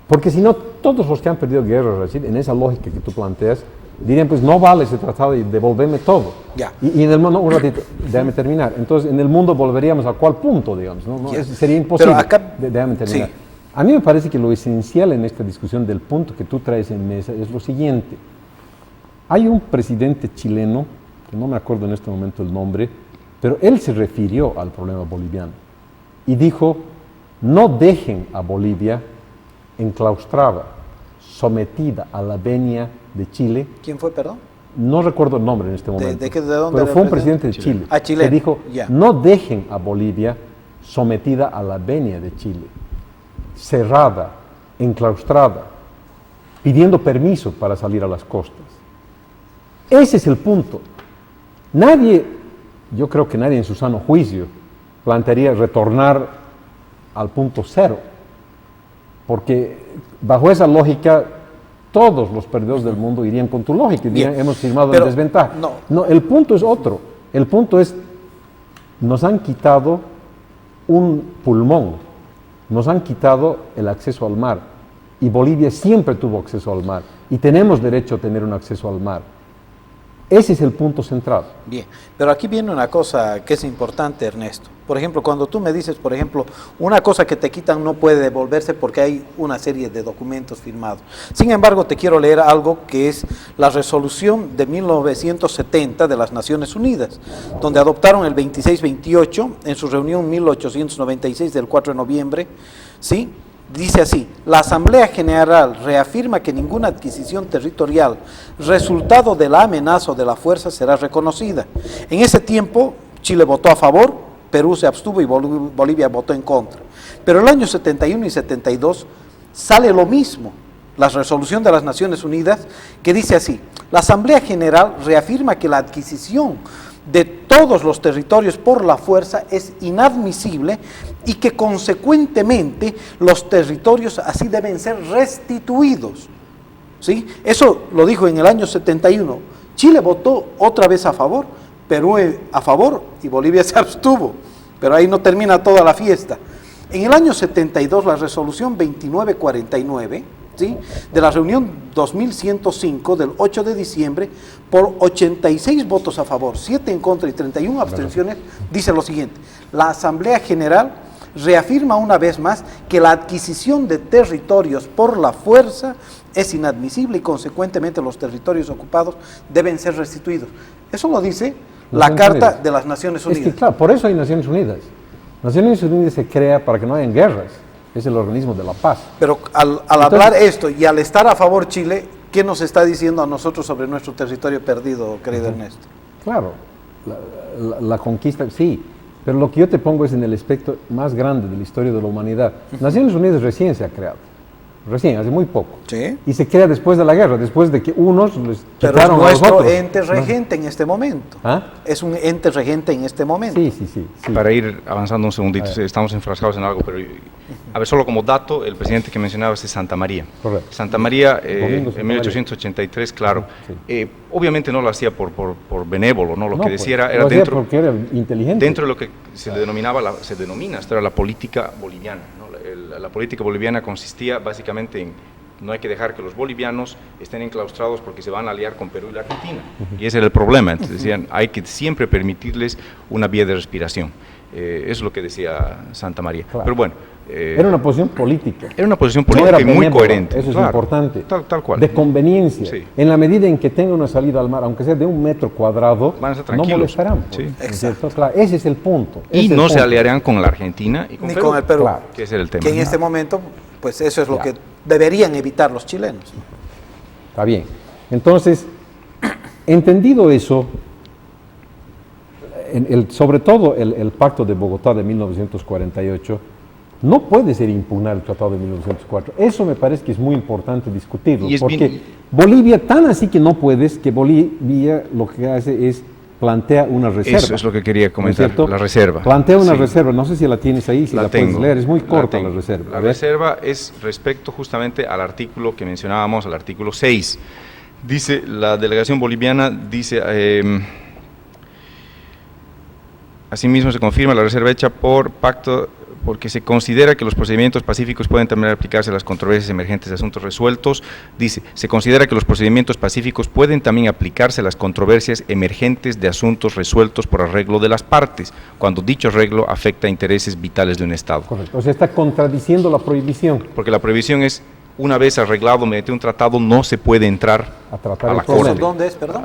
porque si no, todos los que han perdido guerra, Rashid, en esa lógica que tú planteas, dirían, pues no vale ese tratado y devolveme todo. Ya. Y en el mundo, un ratito, déjame terminar. Entonces, en el mundo volveríamos a cuál punto, digamos, ¿no? Sería imposible. Pero acá, déjame terminar. Sí. A mí me parece que lo esencial en esta discusión del punto que tú traes en mesa es lo siguiente. Hay un presidente chileno, que no me acuerdo en este momento el nombre, pero él se refirió al problema boliviano y dijo, no dejen a Bolivia enclaustrada, sometida a la venia de Chile. ¿Quién fue, perdón? No recuerdo el nombre en este momento. ¿De dónde pero fue un presidente de Chile. Ah, chileno. Que dijo, no dejen a Bolivia sometida a la venia de Chile, cerrada, enclaustrada, pidiendo permiso para salir a las costas. Ese es el punto. Yo creo que nadie en su sano juicio plantearía retornar al punto cero, porque bajo esa lógica todos los perdedores del mundo irían con tu lógica y dirían, hemos firmado en desventaja. No, el punto es otro. El punto es, nos han quitado un pulmón, nos han quitado el acceso al mar, y Bolivia siempre tuvo acceso al mar, y tenemos derecho a tener un acceso al mar. Ese es el punto central. Bien, pero aquí viene una cosa que es importante, Ernesto. Por ejemplo, cuando tú me dices, por ejemplo, una cosa que te quitan no puede devolverse porque hay una serie de documentos firmados. Sin embargo, te quiero leer algo que es la resolución de 1970 de las Naciones Unidas, donde adoptaron el 26-28 en su reunión 1896 del 4 de noviembre, ¿sí? Dice así, la Asamblea General reafirma que ninguna adquisición territorial resultado de la amenaza o de la fuerza será reconocida. En ese tiempo, Chile votó a favor, Perú se abstuvo y Bolivia votó en contra. Pero el año 71 y 72 sale lo mismo, la resolución de las Naciones Unidas, que dice así, la Asamblea General reafirma que la adquisición de todos los territorios por la fuerza es inadmisible y que consecuentemente los territorios así deben ser restituidos. ¿Sí? Eso lo dijo en el año 71. Chile votó otra vez a favor, Perú a favor y Bolivia se abstuvo, pero ahí no termina toda la fiesta. En el año 72 la resolución 2949, ¿sí?, de la reunión 2105 del 8 de diciembre, por 86 votos a favor, 7 en contra y 31 abstenciones, dice lo siguiente: la Asamblea General reafirma una vez más que la adquisición de territorios por la fuerza es inadmisible y consecuentemente los territorios ocupados deben ser restituidos. Eso lo dice la Carta de las Naciones Unidas. Es que claro, por eso hay Naciones Unidas. Naciones Unidas se crea para que no hayan guerras. Es el organismo de la paz. Pero al hablar esto y al estar a favor Chile, ¿qué nos está diciendo a nosotros sobre nuestro territorio perdido, querido Ernesto? Claro, la conquista, sí, pero lo que yo te pongo es en el aspecto más grande de la historia de la humanidad. Naciones Unidas recién se ha creado, recién, hace muy poco. ¿Sí? Y se crea después de la guerra, después de que unos les pero quitaron es a los nuestro otros. ente regente en este momento. ¿Ah? Es un ente regente en este momento. Sí. Para ir avanzando un segundito, estamos enfrascados en algo, pero a ver, solo como dato, el presidente que mencionabas es Santa María. Correcto. Santa María, Domingo Santa en 1883, claro. Sí. Obviamente no lo hacía por benévolo, ¿no? Lo que decía era lo hacía dentro, porque era inteligente. dentro de lo que se denomina, esto era la política boliviana, ¿no? La política boliviana consistía básicamente en: no hay que dejar que los bolivianos estén enclaustrados porque se van a aliar con Perú y la Argentina. Y ese era el problema. Entonces decían, hay que siempre permitirles una vía de respiración. Eso es lo que decía Santa María. Claro. Pero bueno. Era una posición política. Era una posición No política era y muy benévola, coherente. eso es claro, importante. Tal cual. De conveniencia. Sí. En la medida en que tenga una salida al mar, aunque sea de 1 metro cuadrado, Van a estar no tranquilos. molestarán. Sí. ¿No es cierto? Claro, ese es el punto. Y ese no es el se punto. aliarán con la Argentina y con Ni Perú. con el Perú. Claro. Que ese era el tema. Que en este momento, pues eso es lo que deberían evitar los chilenos. Está bien. Entonces, entendido eso, sobre todo el Pacto de Bogotá de 1948, no puede ser impugnar el Tratado de 1904. Eso me parece que es muy importante discutirlo, Y es porque bien- Bolivia, tan así que no puedes, que Bolivia lo que hace es plantea una reserva. Eso es lo que quería comentar, ¿No es la reserva. Plantea una Sí. reserva, no sé si la tienes ahí, si la puedes leer, es muy corta la reserva. La reserva es respecto justamente al artículo que mencionábamos, al artículo 6. Dice, la delegación boliviana dice, asimismo se confirma la reserva hecha por pacto, porque se considera que los procedimientos pacíficos pueden también aplicarse a las controversias emergentes de asuntos resueltos. Dice, se considera que los procedimientos pacíficos pueden también aplicarse a las controversias emergentes de asuntos resueltos por arreglo de las partes, cuando dicho arreglo afecta a intereses vitales de un Estado. Correcto, o sea, está contradiciendo la prohibición. Porque la prohibición es, una vez arreglado mediante un tratado, no se puede entrar A tratar a el la problema. Corte. ¿Dónde es, perdón?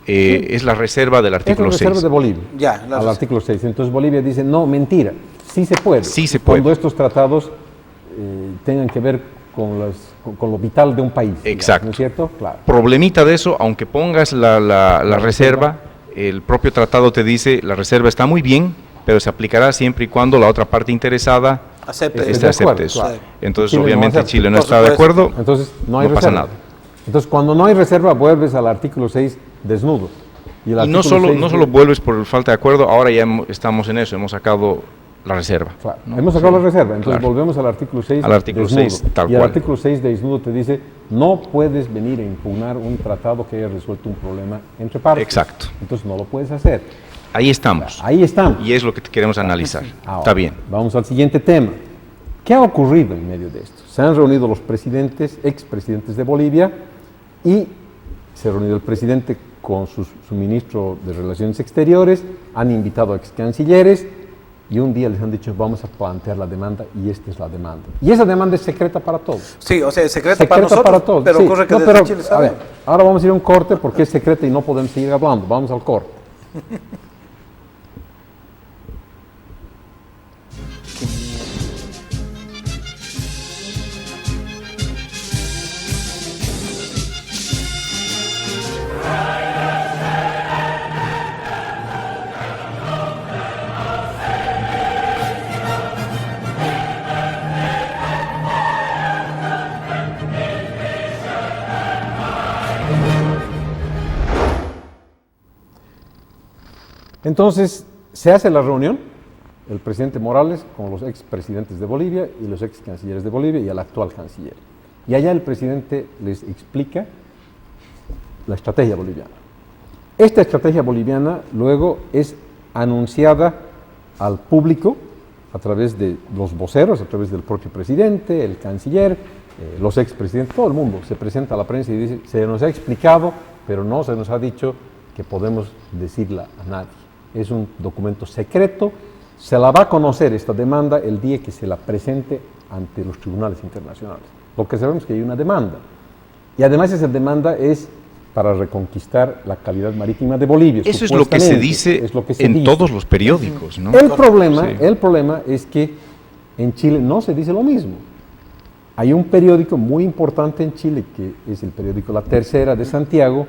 Es la reserva del Es la artículo reserva 6. de Bolivia, Ya, la al reserva. artículo 6. Entonces Bolivia dice, no, mentira, sí se puede. Sí se puede. Cuando estos tratados tengan que ver con lo vital de un país. digamos, Exacto. ¿no es cierto? Claro. Problemita de eso, aunque pongas la reserva, el propio tratado te dice, la reserva está muy bien, pero se aplicará siempre y cuando la otra parte interesada Acepte. Esté de acepte acuerdo, eso. claro. Entonces, Chile no obviamente, acepta. Chile no Por está de supuesto. acuerdo, Entonces no hay pasa reserva. nada. Entonces cuando no hay reserva vuelves al artículo 6 desnudo. el Y no artículo solo, 6 no solo vuelves por falta de acuerdo, ahora ya estamos en eso, hemos sacado la reserva. Claro, ¿no? hemos sacado Sí, la reserva, entonces claro. volvemos al artículo 6 Al artículo desnudo. 6, tal y el cual. artículo 6 de desnudo te dice, no puedes venir a impugnar un tratado que haya resuelto un problema entre partes. Exacto. Entonces no lo puedes hacer. Ahí estamos. Ahí estamos. Y es lo que queremos analizar. Ahora, Está bien. Vamos al siguiente tema. ¿Qué ha ocurrido en medio de esto? Se han reunido los presidentes, expresidentes de Bolivia, y se ha reunido el presidente con su ministro de Relaciones Exteriores, han invitado a ex cancilleres, y un día les han dicho, vamos a plantear la demanda, y esta es la demanda. Y esa demanda es secreta para todos. Sí, o sea, es secreta para nosotros, para todos. pero sí. ocurre que No, desde pero, Chile a saben. ver, ahora vamos a ir a un corte porque es secreta y no podemos seguir hablando. Vamos al corte. Entonces, se hace la reunión, el presidente Morales con los expresidentes de Bolivia y los ex cancilleres de Bolivia y el actual canciller. Y allá el presidente les explica la estrategia boliviana. Esta estrategia boliviana luego es anunciada al público a través de los voceros, a través del propio presidente, el canciller, los expresidentes, todo el mundo se presenta a la prensa y dice, se nos ha explicado, pero no se nos ha dicho que podemos decirla a nadie. Es un documento secreto, se la va a conocer esta demanda el día que se la presente ante los tribunales internacionales. Lo que sabemos es que hay una demanda. Y además esa demanda es para reconquistar la calidad marítima de Bolivia. Eso es lo que se dice es lo que se en dice. todos los periódicos, ¿no? El problema, Sí. el problema es que en Chile no se dice lo mismo. Hay un periódico muy importante en Chile, que es el periódico La Tercera de Santiago,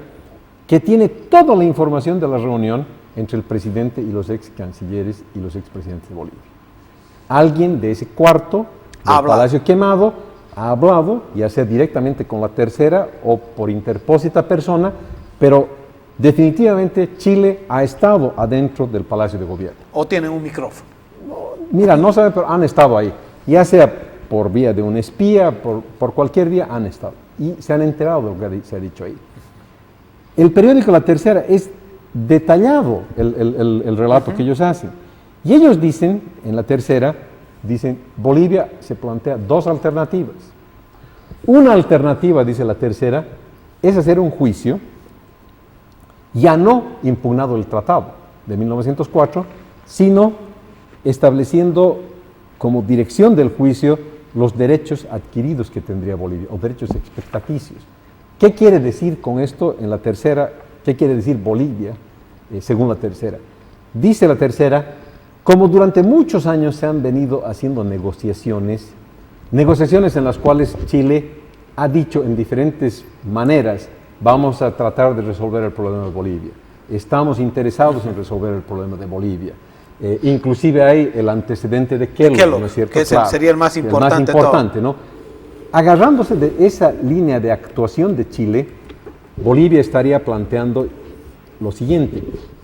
que tiene toda la información de la reunión entre el presidente y los ex cancilleres y los expresidentes de Bolivia. Alguien de ese cuarto del Palacio Quemado ha hablado, ya sea directamente con La Tercera o por interpósita persona, pero definitivamente Chile ha estado adentro del Palacio de Gobierno. O tienen un micrófono. Mira, no saben, pero han estado ahí. Ya sea por vía de un espía, por cualquier vía, han estado. Y se han enterado de lo que se ha dicho ahí. El periódico La Tercera es detallado el relato que ellos hacen. Y ellos dicen, en La Tercera, dicen, Bolivia se plantea dos alternativas. Una alternativa, dice La Tercera, es hacer un juicio, ya no impugnado el tratado de 1904, sino estableciendo como dirección del juicio los derechos adquiridos que tendría Bolivia, o derechos expectaticios. ¿Qué quiere decir con esto en La Tercera? ¿Qué quiere decir Bolivia, según La Tercera? Dice La Tercera, como durante muchos años se han venido haciendo negociaciones en las cuales Chile ha dicho en diferentes maneras, vamos a tratar de resolver el problema de Bolivia, estamos interesados en resolver el problema de Bolivia. Inclusive hay el antecedente de Kellogg, ¿no es cierto? Que sería el más importante. El más importante, ¿no? Agarrándose de esa línea de actuación de Chile, Bolivia estaría planteando lo siguiente: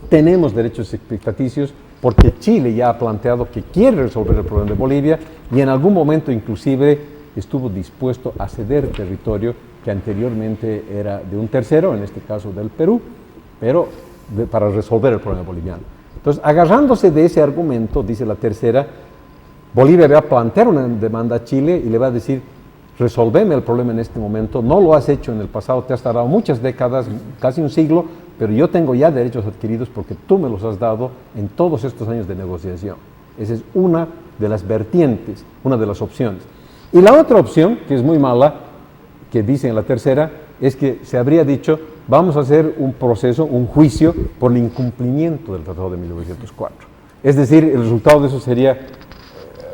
tenemos derechos expectaticios porque Chile ya ha planteado que quiere resolver el problema de Bolivia y en algún momento inclusive estuvo dispuesto a ceder territorio que anteriormente era de un tercero, en este caso del Perú, pero para resolver el problema boliviano. Entonces, agarrándose de ese argumento, dice la tercera, Bolivia va a plantear una demanda a Chile y le va a decir, resolveme el problema en este momento, no lo has hecho en el pasado, te has tardado muchas décadas, casi un siglo, pero yo tengo ya derechos adquiridos porque tú me los has dado en todos estos años de negociación. Esa es una de las vertientes, una de las opciones. Y la otra opción, que es muy mala, que dice en la tercera, es que se habría dicho, vamos a hacer un proceso, un juicio por el incumplimiento del Tratado de 1904. Es decir, el resultado de eso sería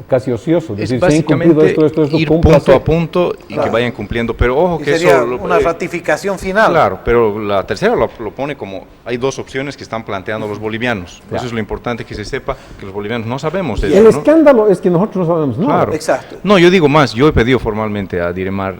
casi ocioso. Es decir, básicamente esto, ir cúmplase. punto a punto y que vayan cumpliendo, pero ojo Y que sería eso... una ratificación final. Claro, pero la tercera lo pone como, hay dos opciones que están planteando los bolivianos. Claro. Eso es lo importante que se sepa, que los bolivianos no sabemos El eso, ¿no? escándalo es que nosotros no sabemos nada. Claro. Exacto. No, yo digo más, yo he pedido formalmente a Diremar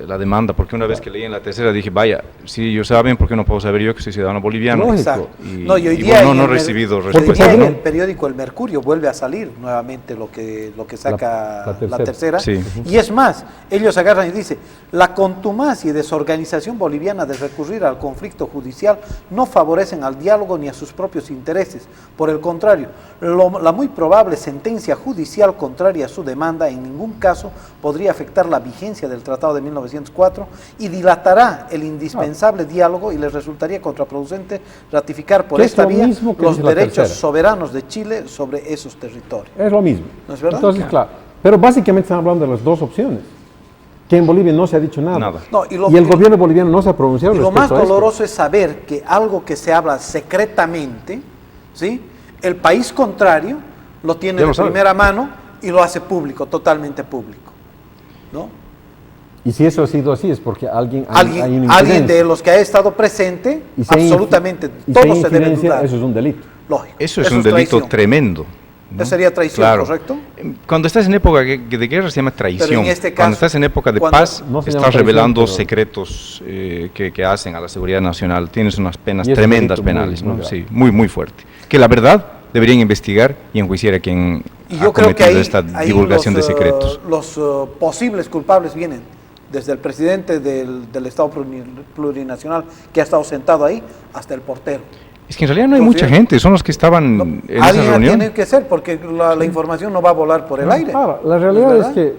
la demanda, porque una vez que leí en la tercera dije, vaya, si ellos saben, ¿por qué no puedo saber yo que soy ciudadano boliviano? Lógico. Exacto. Y, No, y hoy y día bueno, en no he el recibido hoy respuesta. día en ¿no? el periódico El Mercurio vuelve a salir nuevamente lo que saca la la tercera. Sí. Y es más, ellos agarran y dicen, la contumacia y desorganización boliviana de recurrir al conflicto judicial no favorecen al diálogo ni a sus propios intereses. Por el contrario, la muy probable sentencia judicial contraria a su demanda en ningún caso podría afectar la vigencia del Tratado de 1904 y dilatará el indispensable diálogo y les resultaría contraproducente ratificar por Que es esta lo vía mismo que los dice la derechos tercera. soberanos de Chile sobre esos territorios. Es lo mismo. ¿No es verdad? Entonces, claro. Pero básicamente están hablando de las dos opciones. Que en Bolivia no se ha dicho nada. Nada. No, y el gobierno boliviano no se ha pronunciado Y lo respecto más a esto. doloroso es saber que algo que se habla secretamente, ¿sí? El país contrario lo tiene Ya lo de sabe. primera mano y lo hace público, totalmente público, ¿no? Y si eso ha sido así es porque alguien hay una Alguien incidencia. de los que ha estado presente, Y si hay absolutamente, y si hay todo se debe incidencia, dudar. eso es un delito. Lógico. Eso es un delito traición. tremendo. ¿no? Eso sería traición, Claro. ¿correcto? Cuando estás en época de guerra se llama traición. Pero en este Cuando caso, estás en época de cuando- paz, No se llama estás traición, revelando pero- secretos que hacen a la seguridad nacional. Tienes unas penas Y es un tremendas delito muy, penales, muy ¿no? grave. Sí, muy fuerte. Que la verdad deberían investigar y enjuiciar a quien Y ha yo creo que cometido ahí, esta ahí divulgación los, de secretos. los posibles culpables vienen desde el presidente del Estado plurinacional que ha estado sentado ahí hasta el portero. Es que en realidad no hay Por mucha cierto. gente, son los que estaban No, en esa alguien reunión. tiene que ser porque la información no va a volar por el aire. Ahora, la realidad ¿No es verdad? que,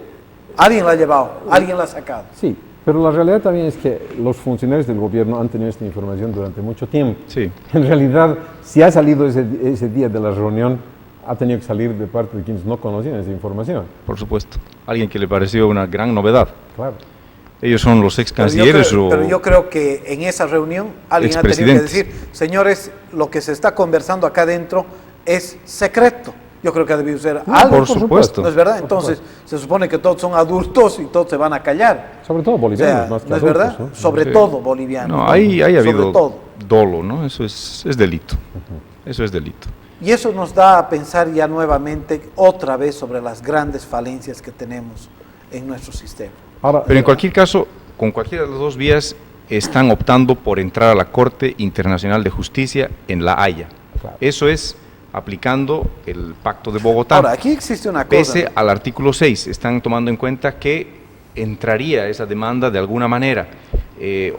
Alguien la ha llevado, alguien la ha sacado. sí, pero la realidad también es que los funcionarios del gobierno han tenido esta información durante mucho tiempo. Sí. En realidad, si ha salido ese día de la reunión, ha tenido que salir de parte de quienes no conocían esa información. Por supuesto. Alguien que le pareció una gran novedad. Claro. Ellos son los ex cancilleres Pero yo creo que en esa reunión alguien ha tenido que expresidentes. decir, señores, lo que se está conversando acá adentro es secreto. Yo creo que ha debido ser algo. por supuesto. ¿No es verdad? Por Entonces, se supone que todos son adultos y todos se van a callar. Sobre todo O bolivianos, sea, más que ¿no es adultos, verdad? ¿no? Sobre Sí. todo bolivianos. No, ahí ha Sobre habido todo. dolo, ¿no? Eso es delito. Eso es delito. Y eso nos da a pensar ya nuevamente otra vez sobre las grandes falencias que tenemos en nuestro sistema. Ahora, Pero en cualquier caso, con cualquiera de las dos vías están optando por entrar a la Corte Internacional de Justicia en La Haya. Claro. Eso es aplicando el Pacto de Bogotá. Ahora, aquí existe una cosa. Pese al artículo 6, están tomando en cuenta que entraría esa demanda de alguna manera.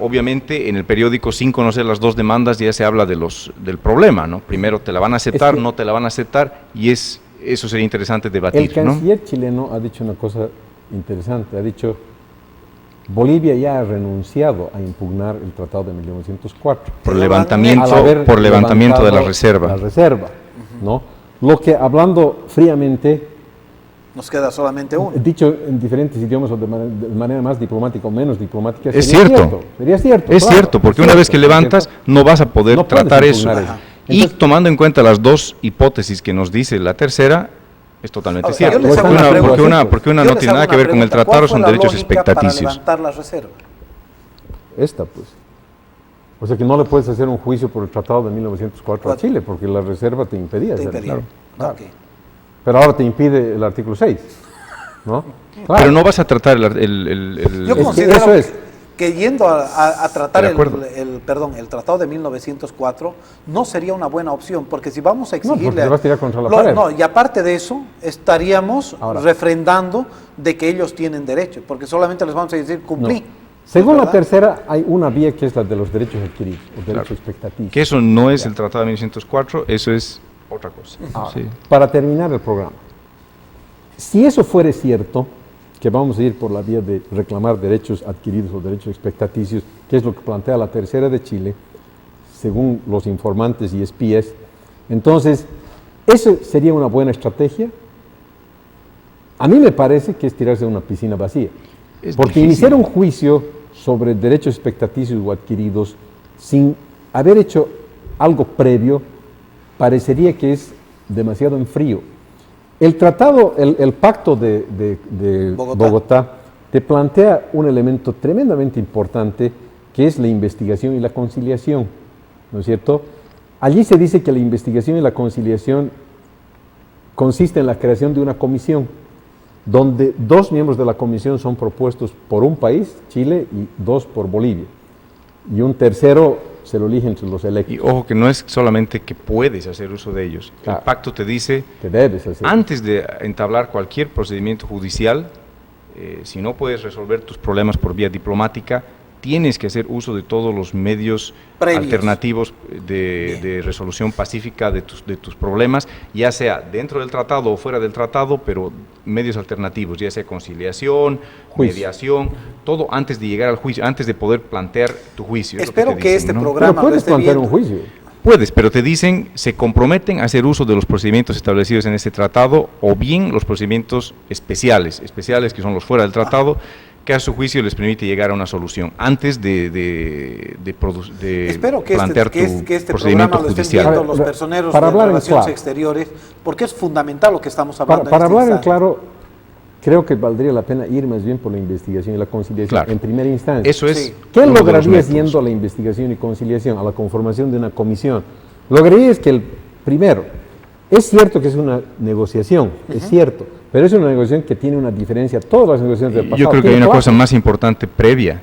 Obviamente en el periódico, sin conocer las dos demandas, ya se habla del problema, ¿no? Primero te la van a aceptar, Es que- no te la van a aceptar, y eso sería interesante el debatir, ¿no? canciller chileno ha dicho una cosa interesante, ha dicho, Bolivia ya ha renunciado a impugnar el Tratado de 1904. Por Al levantamiento, haber por levantamiento de la levantado reserva. La reserva, ¿no? Lo que, hablando fríamente, Nos queda solamente uno. dicho en diferentes idiomas o de manera más diplomática o menos diplomática, Es sería cierto. Sería cierto. Es claro, cierto, porque es una vez que cierto, levantas, ¿cierto? no vas a poder No puedes tratar eso. impugnar eso. Y Entonces- tomando en cuenta las dos hipótesis que nos dice la tercera, es totalmente Ahora, cierto. yo les hago una pregunta. Porque una Yo no les tiene hago nada que una ver con el pregunta. tratado, ¿Cuál son fue la derechos lógica para expectaticios. levantar la reserva? Esta, pues. O sea que no le puedes hacer un juicio por el Tratado de 1904 a Claro. Chile, porque la reserva te impedía Te hacerlo. impedía. Claro. Ok. Pero ahora te impide el artículo 6, ¿no? Claro. Pero no vas a tratar el Yo Es que considero eso es. que yendo a tratar De acuerdo. el tratado de 1904 no sería una buena opción, porque si vamos a No, porque exigirle... te vas a tirar contra la pared. No, y aparte de eso, estaríamos Ahora. refrendando de que ellos tienen derecho, porque solamente les vamos a decir cumplí. No. Según la ¿verdad? tercera, hay una vía que es la de los derechos adquiridos, los derechos expectativos. Que eso no es el Tratado de 1904, eso es otra cosa. Ahora, Sí. para terminar el programa, si eso fuere cierto, que vamos a ir por la vía de reclamar derechos adquiridos o derechos expectaticios, que es lo que plantea la tercera de Chile, según los informantes y espías, entonces, ¿eso sería una buena estrategia? A mí me parece que es tirarse a una piscina vacía. Es Porque difícil. iniciar un juicio sobre derechos expectaticios o adquiridos sin haber hecho algo previo parecería que es demasiado en frío. El tratado, el pacto de Bogotá te plantea un elemento tremendamente importante que es la investigación y la conciliación, ¿no es cierto? Allí se dice que la investigación y la conciliación consiste en la creación de una comisión donde 2 miembros de la comisión son propuestos por un país, Chile, y 2 por Bolivia. Y un tercero se lo elige entre los electos. Y ojo que no es solamente que puedes hacer uso de ellos. Claro. El pacto te dice, Que debes hacer. antes de entablar cualquier procedimiento judicial, si no puedes resolver tus problemas por vía diplomática, tienes que hacer uso de todos los medios Previos. alternativos de resolución pacífica de tus problemas, ya sea dentro del tratado o fuera del tratado, pero medios alternativos, ya sea conciliación, Juicio. mediación, todo antes de llegar al juicio, antes de poder plantear tu juicio. es lo Espero te que dicen, este ¿no? programa Pero puedes lo esté plantear viendo. un juicio. Puedes, pero te dicen, se comprometen a hacer uso de los procedimientos establecidos en este tratado o bien los procedimientos especiales que son los fuera del tratado, que a su juicio les permite llegar a una solución antes de Espero que plantear que tu este procedimiento programa lo estén judicial. viendo A ver, los personeros para de hablar en Relaciones claro. Exteriores, porque es fundamental lo que estamos Para, hablando. para en este hablar en instante. claro, creo que valdría la pena ir más bien por la investigación y la conciliación Claro. en primera instancia. Eso es. Sí. ¿Qué uno de los lograrías métodos. yendo a la investigación y conciliación, a la conformación de una comisión? Lograrías que primero, es cierto que es una negociación, es cierto, pero es una negociación que tiene una diferencia. Todas las negociaciones del pasado Yo creo que hay tienen una cosa plazos. más importante previa.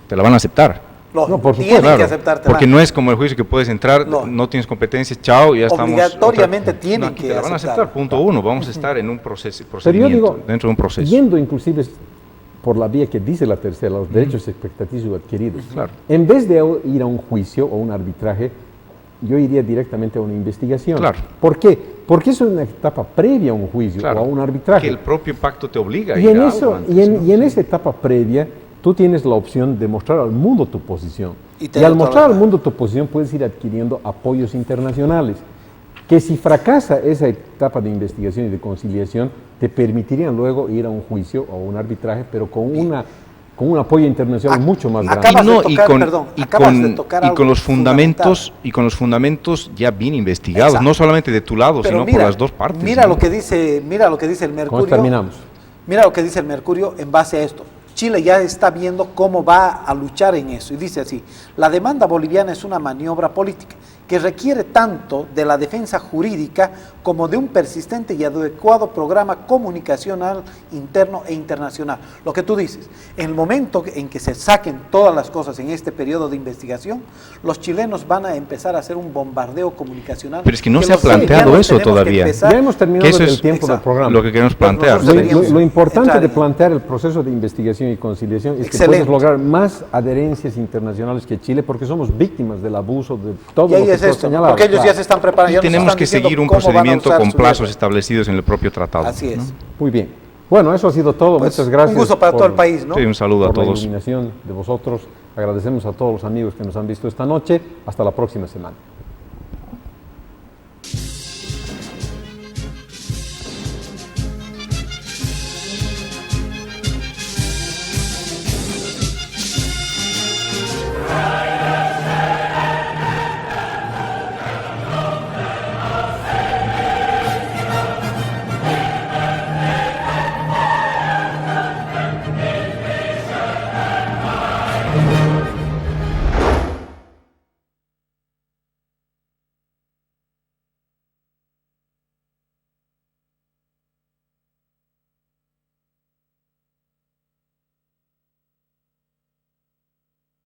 Te la van a aceptar. Lógico, No, por tienen supuesto, que aceptarte. Porque no es como el juicio que puedes entrar, No. no tienes competencias, chao, ya estamos. Obligatoriamente tienen aquí que te la van a aceptar. aceptar, punto uno. Vamos a estar en un Pero yo procedimiento, digo, dentro de un proceso. yendo inclusive por la vía que dice la tercera, los derechos expectativos adquiridos, Claro. en vez de ir a un juicio o un arbitraje, yo iría directamente a una investigación. Claro. ¿Por qué? Porque es una etapa previa a un juicio Claro, o a un arbitraje. que el propio pacto te obliga a Y ir en, a eso, algo antes, y, en, ¿no? y en esa etapa previa, tú tienes la opción de mostrar al mundo tu posición. Y Y, tener al toda mostrar la- al mundo tu posición, puedes ir adquiriendo apoyos internacionales, que si fracasa esa etapa de investigación y de conciliación, te permitirían luego ir a un juicio o un arbitraje, pero con un apoyo internacional mucho más grande. acabas de No, tocar, perdón, acabas de tocar algo con los fundamentos fundamental. y con los fundamentos ya bien investigados, Exacto. no solamente de tu lado, Pero sino por las dos partes. Mira ¿no? lo que dice el Con esto Mercurio. terminamos. Mira lo que dice el Mercurio en base a esto. Chile ya está viendo cómo va a luchar en eso. Y dice así, la demanda boliviana es una maniobra política que requiere tanto de la defensa jurídica como de un persistente y adecuado programa comunicacional interno e internacional. Lo que tú dices, en el momento en que se saquen todas las cosas en este periodo de investigación, los chilenos van a empezar a hacer un bombardeo comunicacional. Pero es que no se ha los planteado bolivianos eso tenemos que todavía. empezar- Ya hemos terminado que eso el es- tiempo del exacto. programa. Lo que queremos plantear. nosotros deberíamos Lo importante entrar de en- plantear el proceso de investigación y conciliación es que Excelente. puedes lograr más adherencias internacionales que Chile, porque somos víctimas del abuso de todo Y lo ahí que es tú has esto, señalado. porque ellos Claro. ya se están preparando. Y ya nos tenemos están que diciendo seguir un cómo van a procedimiento usar con su plazos guerra. establecidos en el propio tratado. Así es. ¿no? Muy bien. Bueno, eso ha sido todo. Pues, Muchas gracias. un gusto para por- todo el país, ¿no? Sí, un saludo a por la todos. iluminación de vosotros. Agradecemos a todos los amigos que nos han visto esta noche. Hasta la próxima semana.